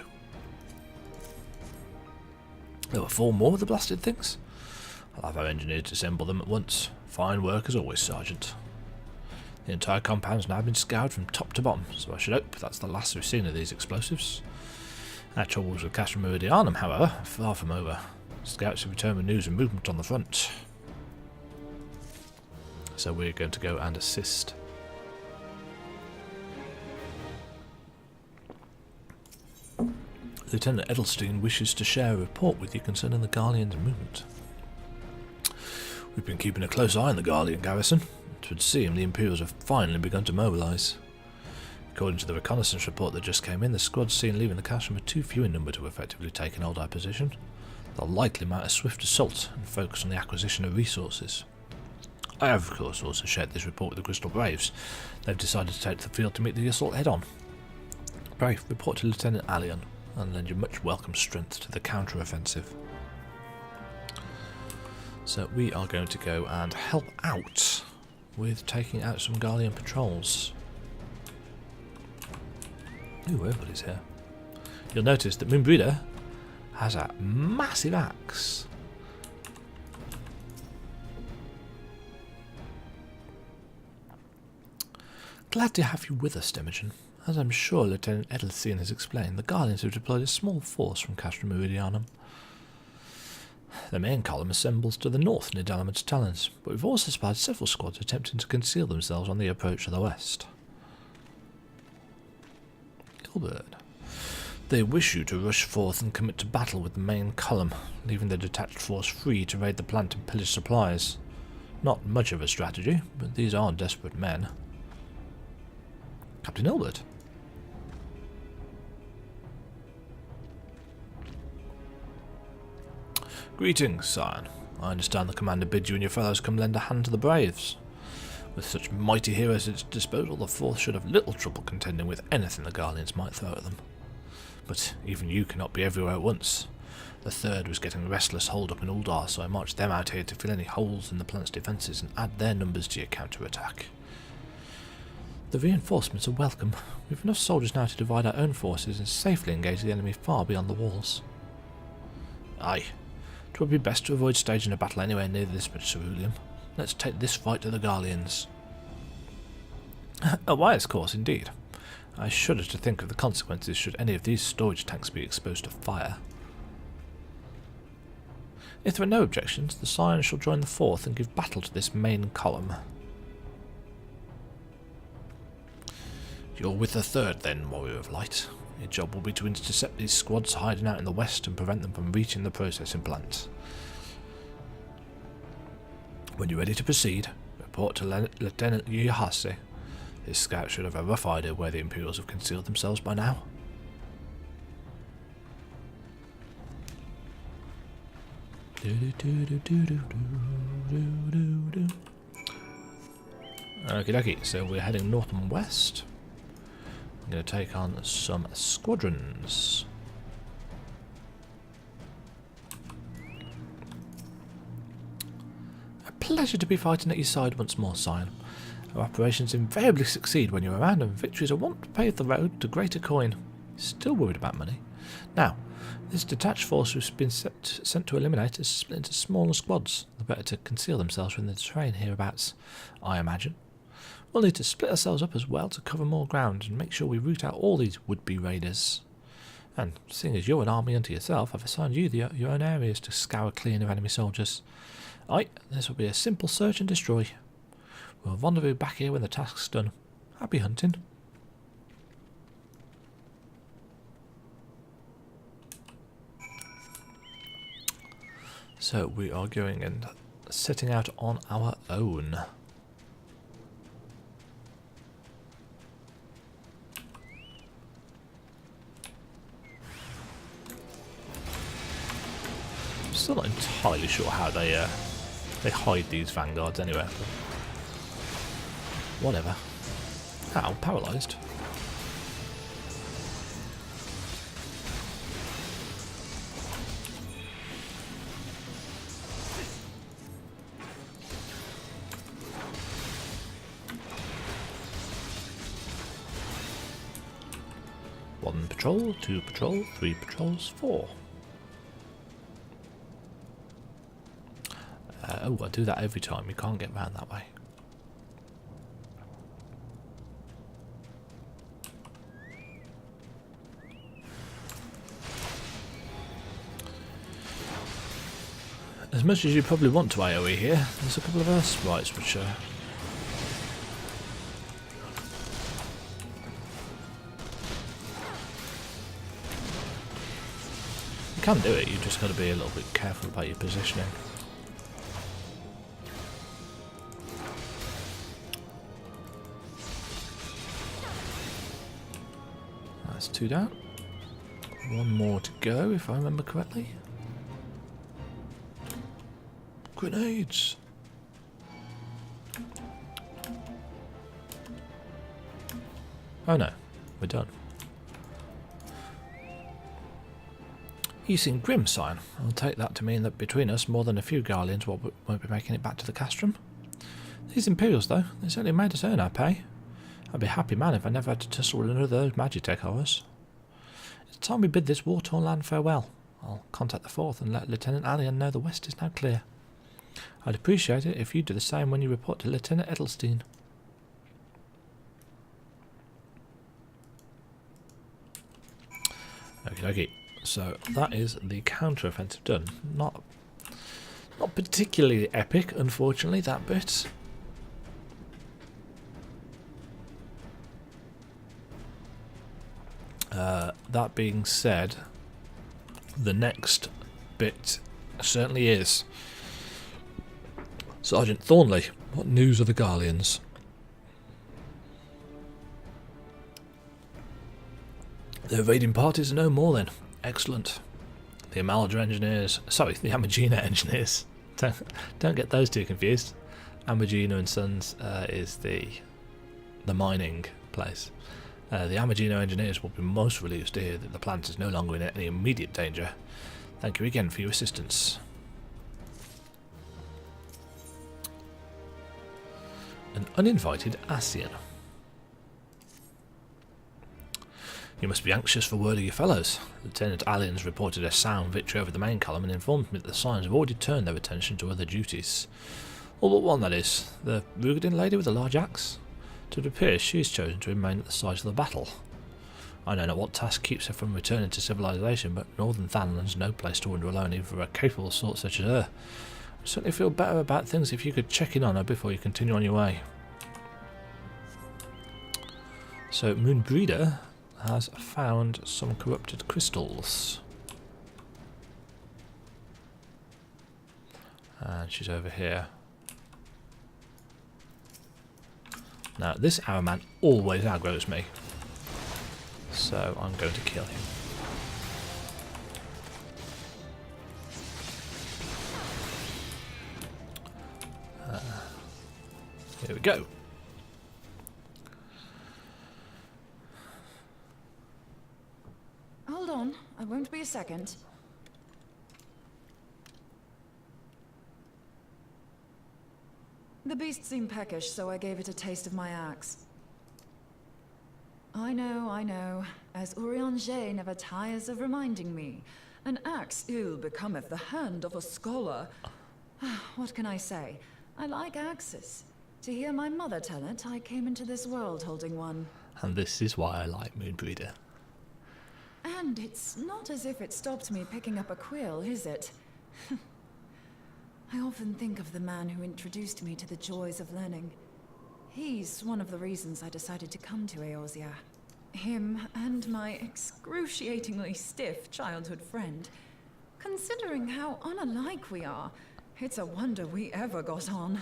There were 4 more of the blasted things. I'll have our engineers assemble them at once. Fine work as always, Sergeant. The entire compound's now been scoured from top to bottom, so I should hope that's the last we've seen of these explosives. Our troubles with Castra Meridianum, however, are far from over. Scouts have returned with news and movement on the front. So we're going to go and assist. Lieutenant Edelstein wishes to share a report with you concerning the Guardian's movement. We've been keeping a close eye on the Guardian garrison. It would seem the Imperials have finally begun to mobilise. According to the reconnaissance report that just came in, the squads seen leaving the castle were too few in number to effectively take an old-eye position. They'll likely mount a swift assault and focus on the acquisition of resources. I have, of course, also shared this report with the Crystal Braves. They've decided to take to the field to meet the assault head-on. Brave, report to Lieutenant Allion and lend your much welcome strength to the counter-offensive. So we are going to go and help out with taking out some Guardian patrols. Ooh, everybody's here. You'll notice that Moonbreeder has a massive axe. Glad to have you with us, Demajen. As I'm sure Lieutenant Edelstein has explained, the Guardians have deployed a small force from Castra Meridianum. The main column assembles to the north near Dalaman's Talons, but we've also spied several squads attempting to conceal themselves on the approach to the west. Gilbert. They wish you to rush forth and commit to battle with the main column, leaving the detached force free to raid the plant and pillage supplies. Not much of a strategy, but these are desperate men. Captain Hilbert. Greetings, sire. I understand the commander bids you and your fellows come lend a hand to the Braves. With such mighty heroes at its disposal, the force should have little trouble contending with anything the Guardians might throw at them. But even you cannot be everywhere at once. The Third was getting restless holed up in Uldar, so I marched them out here to fill any holes in the plant's defences and add their numbers to your counter-attack. The reinforcements are welcome. We have enough soldiers now to divide our own forces and safely engage the enemy far beyond the walls. Aye. It would be best to avoid staging a battle anywhere near this much ceruleum. Let's take this fight to the Guardians. A wise course indeed. I shudder to think of the consequences should any of these storage tanks be exposed to fire. If there are no objections, the Scion shall join the Fourth and give battle to this main column. You're with the Third then, Warrior of Light. Your job will be to intercept these squads hiding out in the west and prevent them from reaching the processing plant. When you're ready to proceed, report to Lieutenant Yuyahase. His scouts should have a rough idea where the Imperials have concealed themselves by now. Okie dokie, so we're heading north and west. I'm going to take on some squadrons. A pleasure to be fighting at your side once more, Scion. Our operations invariably succeed when you're around, and victories are wont to pave the road to greater coin. Still worried about money. Now, this detached force who's been sent to eliminate is split into smaller squads. The better to conceal themselves within the terrain hereabouts, I imagine. We'll need to split ourselves up as well to cover more ground and make sure we root out all these would-be raiders. And seeing as you're an army unto yourself, I've assigned you your own areas to scour clean of enemy soldiers. Aye, this will be a simple search and destroy. We'll rendezvous back here when the task's done. Happy hunting. So we are going and setting out on our own. Still not entirely sure how they hide these vanguards anyway. But whatever. Ow, paralysed. 1 patrol, 2 patrol, 3 patrols, 4. Oh, I do that every time. You can't get round that way. As much as you probably want to AoE here, there's a couple of Earth sprites which are... You can do it, you've just got to be a little bit careful about your positioning. That's 2 down. 1 more to go, if I remember correctly. Grenades! Oh no, we're done. You seem grim, Scion. I'll take that to mean that between us, more than a few Guardians won't be making it back to the castrum. These Imperials, though, they certainly made us earn our pay. I'd be a happy man if I never had to tussle with another of those Magitech horrors. It's time we bid this war-torn land farewell. I'll contact the 4th and let Lieutenant Alien know the west is now clear. I'd appreciate it if you do the same when you report to Lieutenant Edelstein. Okay, so that is the counter-offensive done. Not particularly epic, unfortunately, that bit. That being said, the next bit certainly is. Sergeant Thornley, what news of the Garleans? The invading parties are no more then. Excellent. The Amagina engineers. Don't get those two confused. Amagina and Sons is the mining place. The Amagina engineers will be most relieved to hear that the plant is no longer in any immediate danger. Thank you again for your assistance. An uninvited Asian. You must be anxious for word of your fellows. Lieutenant Aliens reported a sound victory over the main column and informed me that the Scions have already turned their attention to other duties. All but one, that is. The Rugadin lady with the large axe. It appears she has chosen to remain at the site of the battle. I know not what task keeps her from returning to civilization, but Northern Thanland's no place to wander alone, even for a capable sort such as her. I certainly feel better about things if you could check in on her before you continue on your way. So, Moonbreeder has found some corrupted crystals. And she's over here. Now, this arrow man always aggroes me. So, I'm going to kill him. Here we go. Hold on, I won't be a second. The beast seemed peckish, so I gave it a taste of my axe. I know, as Urianger never tires of reminding me. An axe ill becometh the hand of a scholar. What can I say? I like axes. To hear my mother tell it, I came into this world holding one. And this is why I like Moonbreeder. And it's not as if it stopped me picking up a quill, is it? I often think of the man who introduced me to the joys of learning. He's one of the reasons I decided to come to Eorzea. Him and my excruciatingly stiff childhood friend. Considering how unalike we are, it's a wonder we ever got on.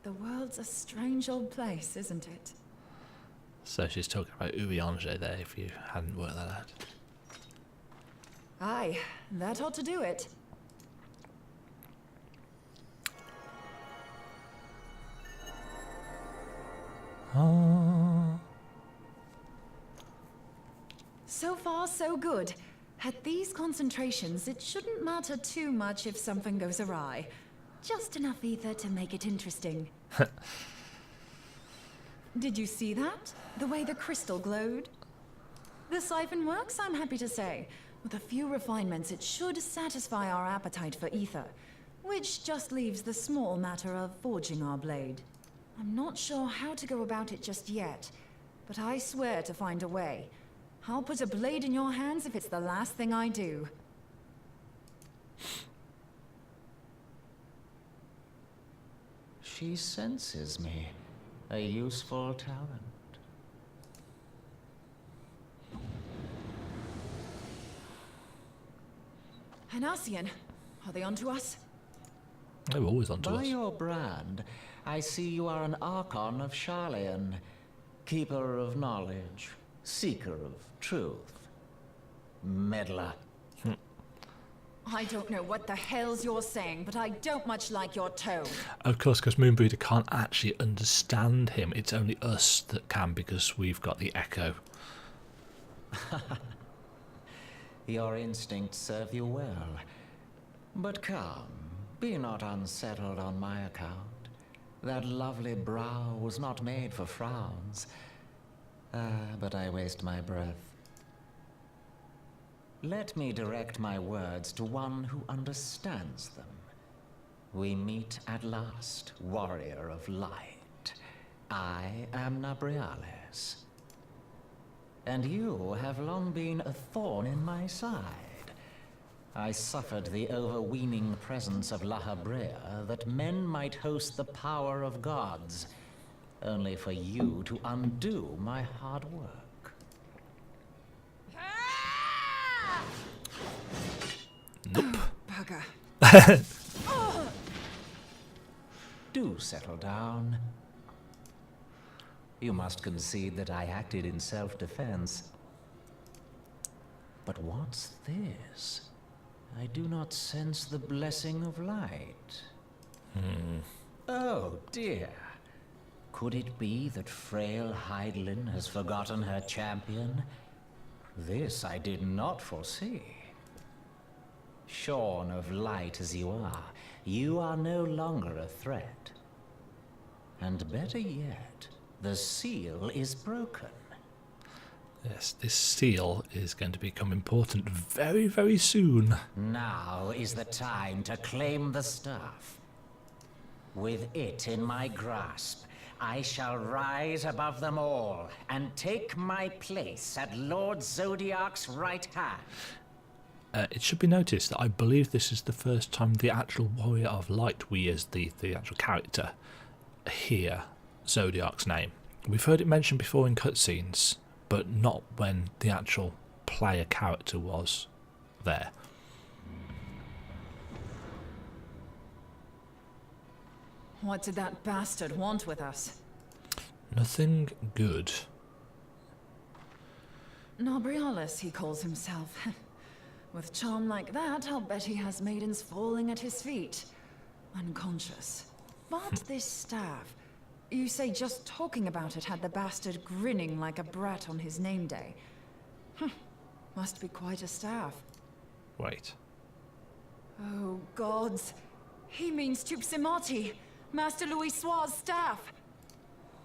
The world's a strange old place, isn't it? So she's talking about Urianger there, if you hadn't worked that out. Aye, that ought to do it. So far, so good. At these concentrations, it shouldn't matter too much if something goes awry. Just enough ether to make it interesting. Did you see that? The way the crystal glowed? The siphon works, I'm happy to say. With a few refinements, it should satisfy our appetite for ether, which just leaves the small matter of forging our blade. I'm not sure how to go about it just yet, but I swear to find a way. I'll put a blade in your hands if it's the last thing I do. She senses me. A useful talent. An Ascian, are they onto us? They're always onto By us. your brand, I see you are an Archon of Charleon, keeper of knowledge, seeker of truth, meddler. I don't know what the hell's you're saying, but I don't much like your tone. Of course, because Moonbreeder can't actually understand him. It's only us that can, because we've got the echo. Your instincts serve you well. But come, be not unsettled on my account. That lovely brow was not made for frowns. But I waste my breath. Let me direct my words to one who understands them. We meet at last, warrior of light. I am Nabriales. And you have long been a thorn in my side. I suffered the overweening presence of La Habrea that men might host the power of gods, only for you to undo my hard work. Nope. Bugger. Do settle down. You must concede that I acted in self-defense. But what's this? I do not sense the blessing of light. Oh dear. Could it be that frail Hydelin has forgotten her champion? This I did not foresee. Shorn of light as you are no longer a threat. And better yet, the seal is broken. Yes, this seal is going to become important very, very soon. Now is the time to claim the staff. With it in my grasp, I shall rise above them all and take my place at Lord Zodiac's right hand. It should be noticed that I believe this is the first time the actual Warrior of Light, we as the actual character, hear Zodiac's name. We've heard it mentioned before in cutscenes, but not when the actual player character was there. What did that bastard want with us? Nothing good. Nabriales, he calls himself. With charm like that, I'll bet he has maidens falling at his feet. Unconscious. But this staff, you say just talking about it had the bastard grinning like a brat on his name day. Must be quite a staff. Wait. Oh, gods. He means Tupsimati, Master Louis Soir's staff.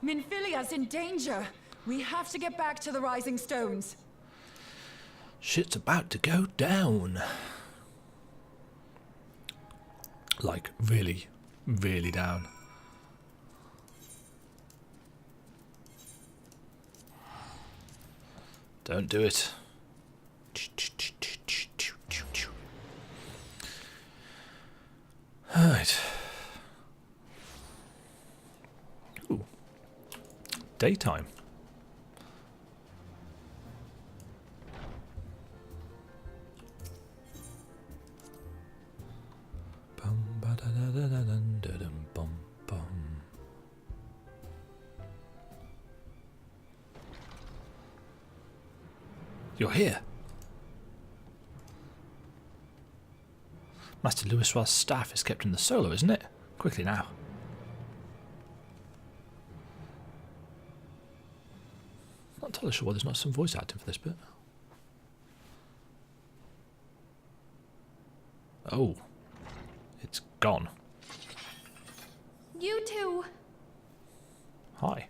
Minfilia's in danger. We have to get back to the Rising Stones. Shit's about to go down. Like, really, really down. Don't do it. Alright. Ooh. Daytime. Bum ba da da da da dun da dum bum bum. You're here. Master Louis Soir's staff is kept in the solo, isn't it? Quickly now. Not entirely sure why there's not some voice acting for this bit. Oh. It's gone. You two. Hi.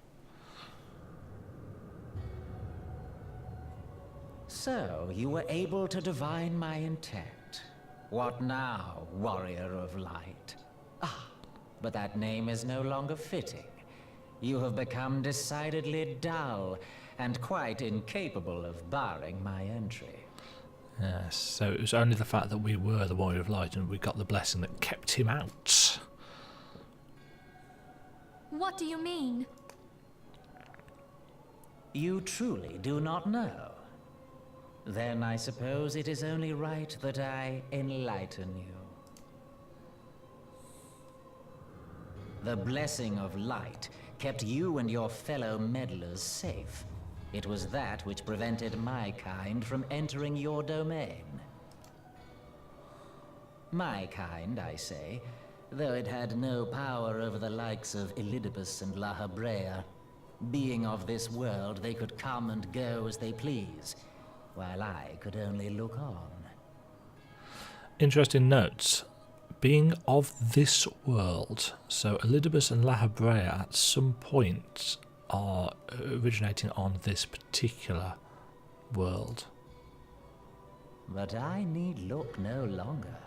So, you were able to divine my intent. What now, warrior of light? Ah, but that name is no longer fitting. You have become decidedly dull, and quite incapable of barring my entry. Yes, so it was only the fact that we were the Warrior of Light and we got the blessing that kept him out. What do you mean? You truly do not know? Then I suppose it is only right that I enlighten you. The blessing of light kept you and your fellow meddlers safe. It was that which prevented my kind from entering your domain. My kind, I say, though it had no power over the likes of Elidibus and La Habrea. Being of this world, they could come and go as they please, while I could only look on. Interesting notes. Being of this world, so Elidibus and La Habrea at some point are originating on this particular world. But I need look no longer.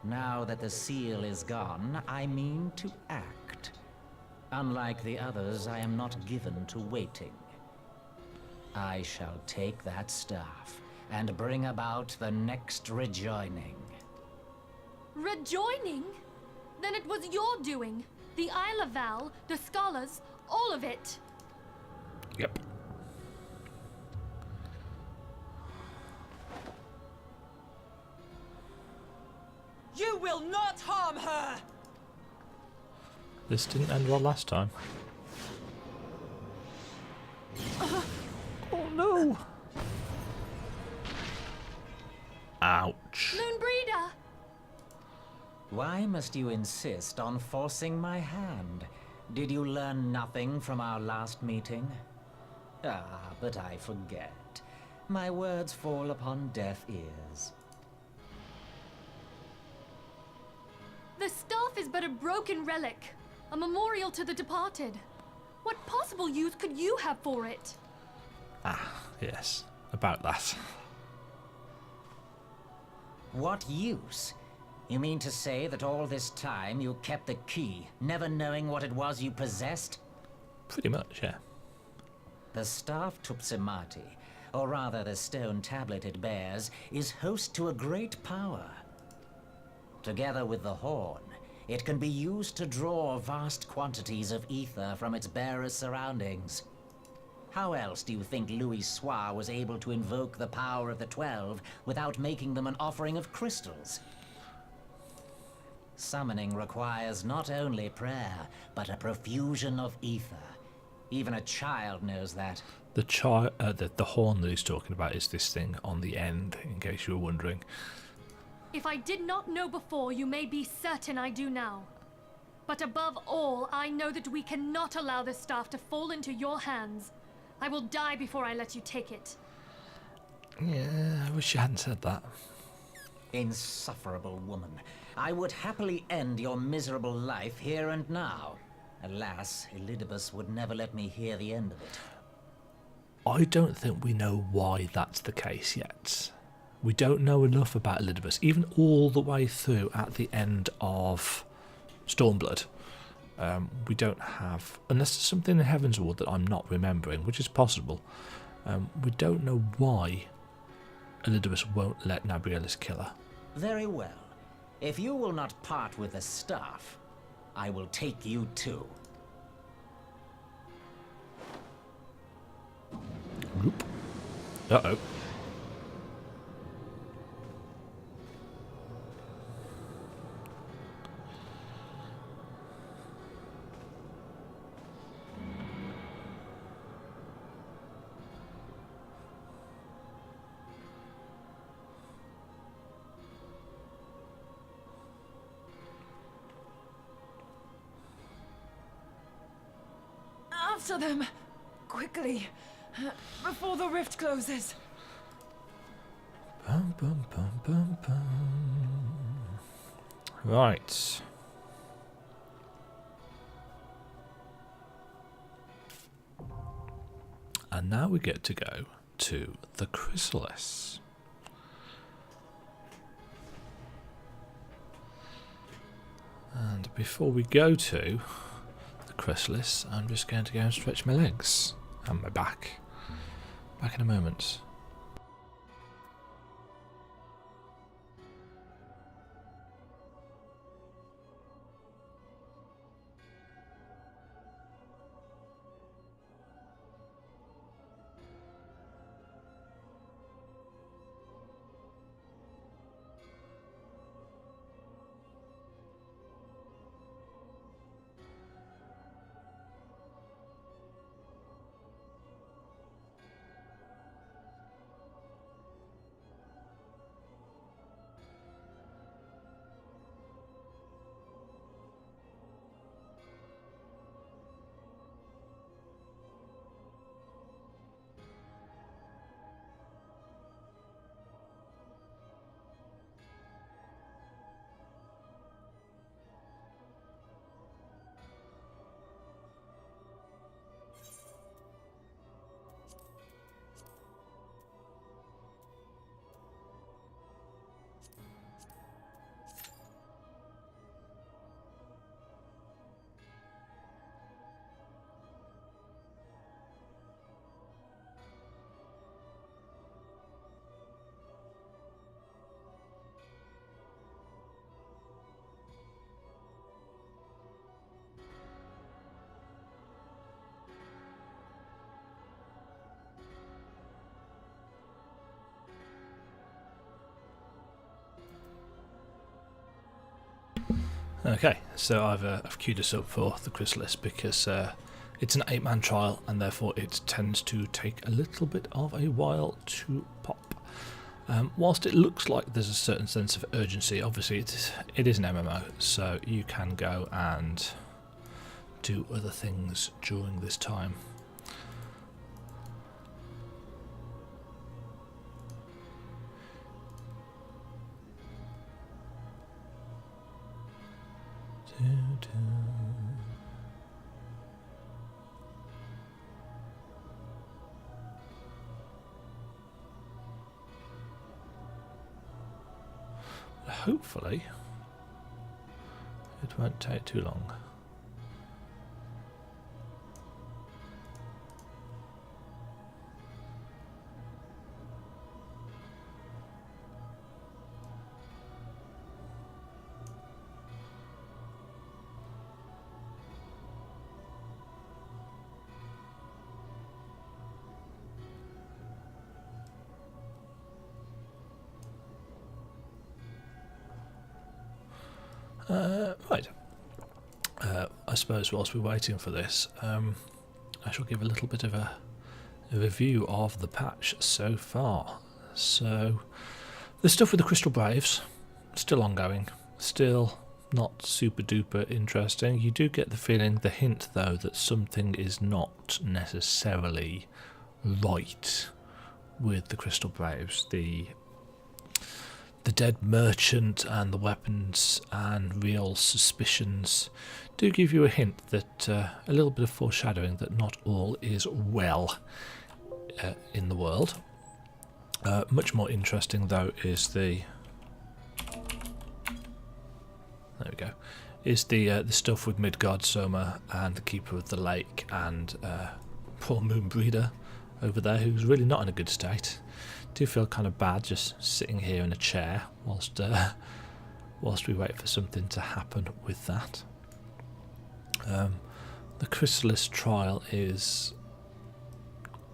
Now that the seal is gone, I mean to act. Unlike the others, I am not given to waiting. I shall take that staff and bring about the next rejoining. Rejoining? Then it was your doing. The Isle of Val, the scholars, all of it. Yep. You will not harm her! This didn't end well last time. Oh no! Ouch. Moonbreeder! Why must you insist on forcing my hand? Did you learn nothing from our last meeting? Ah, but I forget. My words fall upon deaf ears. The staff is but a broken relic, a memorial to the departed. What possible use could you have for it? Ah, yes, about that. What use? You mean to say that all this time you kept the key, never knowing what it was you possessed? Pretty much, yeah. The staff Tupsimati, or rather the stone tablet it bears, is host to a great power. Together with the horn, it can be used to draw vast quantities of ether from its bearer's surroundings. How else do you think Louis Soir was able to invoke the power of the 12 without making them an offering of crystals? Summoning requires not only prayer, but a profusion of ether. Even a child knows that. The horn that he's talking about is this thing on the end, in case you were wondering. If I did not know before, you may be certain I do now. But above all, I know that we cannot allow this staff to fall into your hands. I will die before I let you take it. Yeah, I wish you hadn't said that. Insufferable woman. I would happily end your miserable life here and now. Alas, Elidibus would never let me hear the end of it. I don't think we know why that's the case yet. We don't know enough about Elidibus, even all the way through at the end of Stormblood. We don't have, unless there's something in Heavensward that I'm not remembering, which is possible. We don't know why Elidibus won't let Nabrielis kill her. Very well. If you will not part with the staff, I will take you too. Whoop. Uh-oh. After them! Quickly! Before the rift closes! Bum, bum, bum, bum, bum. Right. And now we get to go to the chrysalis. And before we go to the chrysalis, I'm just going to go and stretch my legs and my back. Back in a moment. Okay, so I've queued us up for the chrysalis because it's an 8-man trial and therefore it tends to take a little bit of a while to pop. Whilst it looks like there's a certain sense of urgency, obviously it is an MMO, so you can go and do other things during this time. Hopefully it won't take too long. Right. I suppose whilst we're waiting for this, I shall give a little bit of a review of the patch so far. So, the stuff with the Crystal Braves, still ongoing, still not super duper interesting. You do get the feeling, the hint though, that something is not necessarily right with the Crystal Braves. The dead merchant and the weapons and real suspicions do give you a hint that a little bit of foreshadowing that not all is well in the world. Much more interesting though is the the stuff with Midgard Soma and the Keeper of the Lake and poor Moonbreeder over there, who's really not in a good state. Do feel kind of bad just sitting here in a chair whilst we wait for something to happen with that. The chrysalis trial is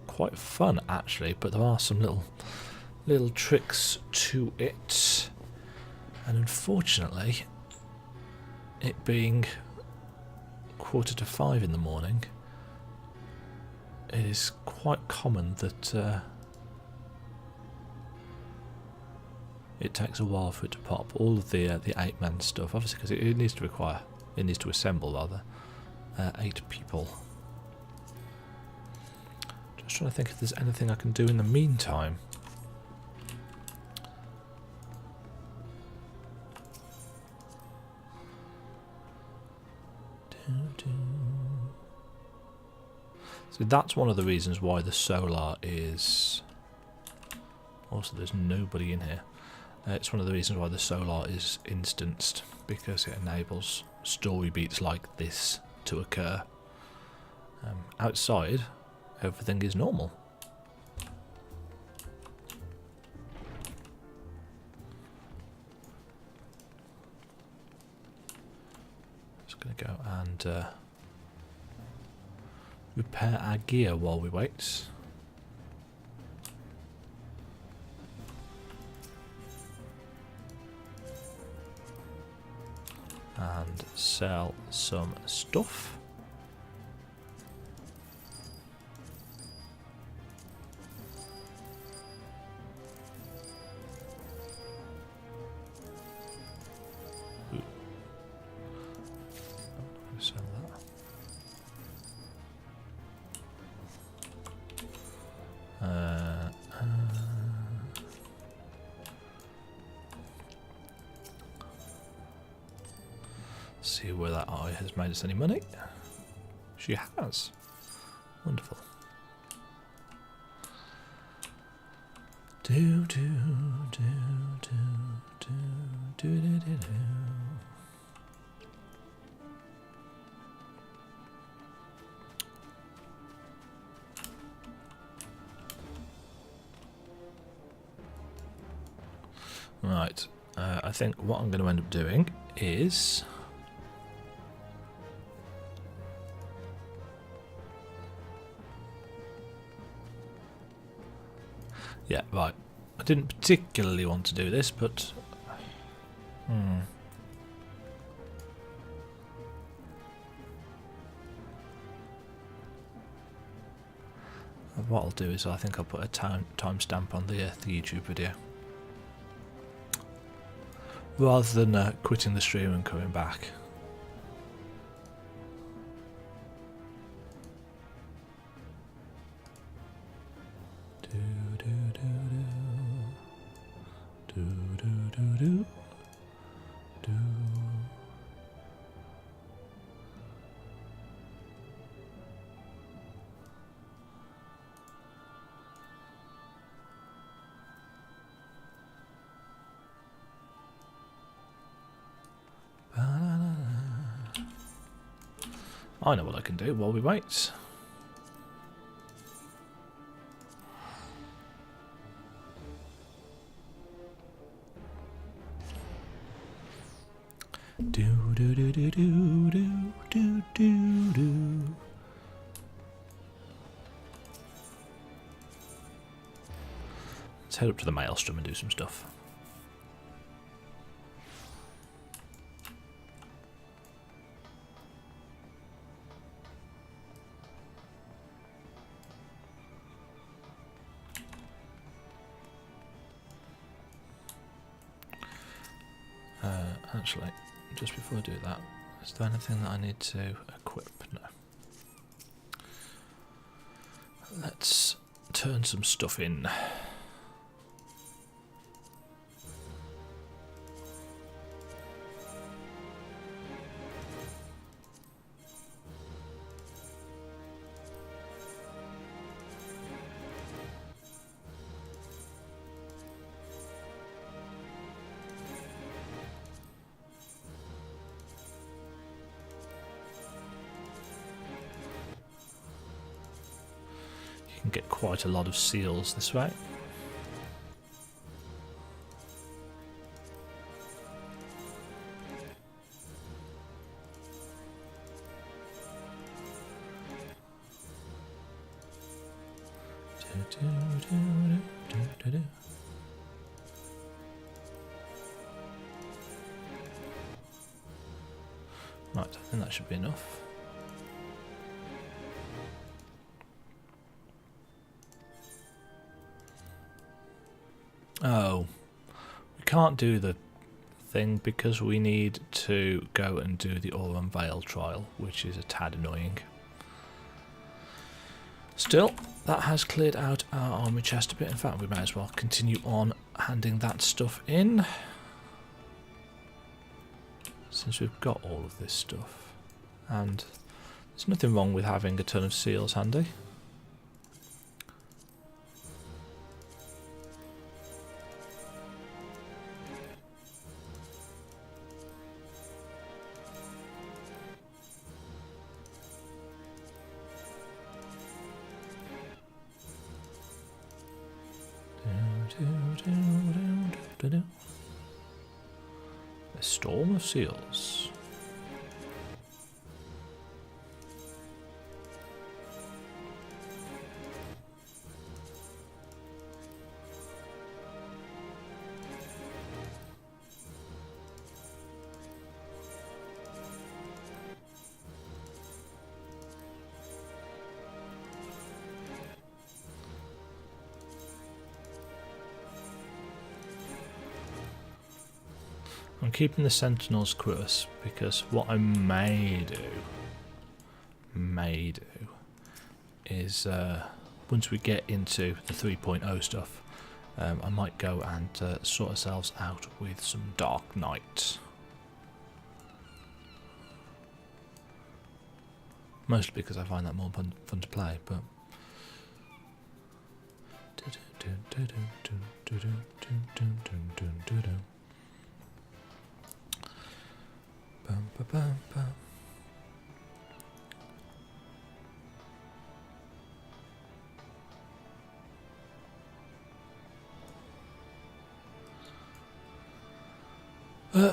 quite fun actually, but there are some little tricks to it, and unfortunately, it being 4:45 in the morning, it is quite common that it takes a while for it to pop. All of the 8-man stuff, obviously, because it needs to assemble rather 8 people. Just trying to think if there's anything I can do in the meantime. So that's one of the reasons why the solar is Also, there's nobody in here. It's one of the reasons why the solar is instanced, because it enables story beats like this to occur. Outside, everything is normal. Just going to go and repair our gear while we wait. And sell some stuff. Ooh. Oh, sell that. See where that eye has made us any money. She has. Wonderful. Do do do do do do do do do. Right. I think what I'm going to end up doing is. Yeah, right. I didn't particularly want to do this, but... What I'll do is I think I'll put a timestamp on the YouTube video. Rather than quitting the stream and coming back. I know what I can do while we wait. Do do do do do do do do do. Let's head up to the maelstrom and do some stuff. Actually, just before I do that, is there anything that I need to equip? No. Let's turn some stuff in. Get quite a lot of seals this way. Right, I think that should be enough. Oh, we can't do the thing because we need to go and do the Aurum Vale trial, which is a tad annoying. Still, that has cleared out our army chest a bit. In fact, we may as well continue on handing that stuff in, since we've got all of this stuff. And there's nothing wrong with having a ton of seals handy. A storm of seals. I'm keeping the Sentinels close because what I may do is once we get into the 3.0 stuff, I might go and sort ourselves out with some Dark Knight. Mostly because I find that more fun to play, but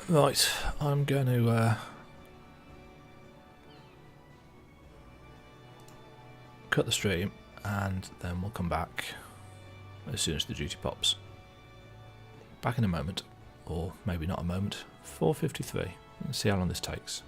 right, I'm going to cut the stream and then we'll come back as soon as the duty pops. Back in a moment, or maybe not a moment. 4:53. Let's see how long this takes.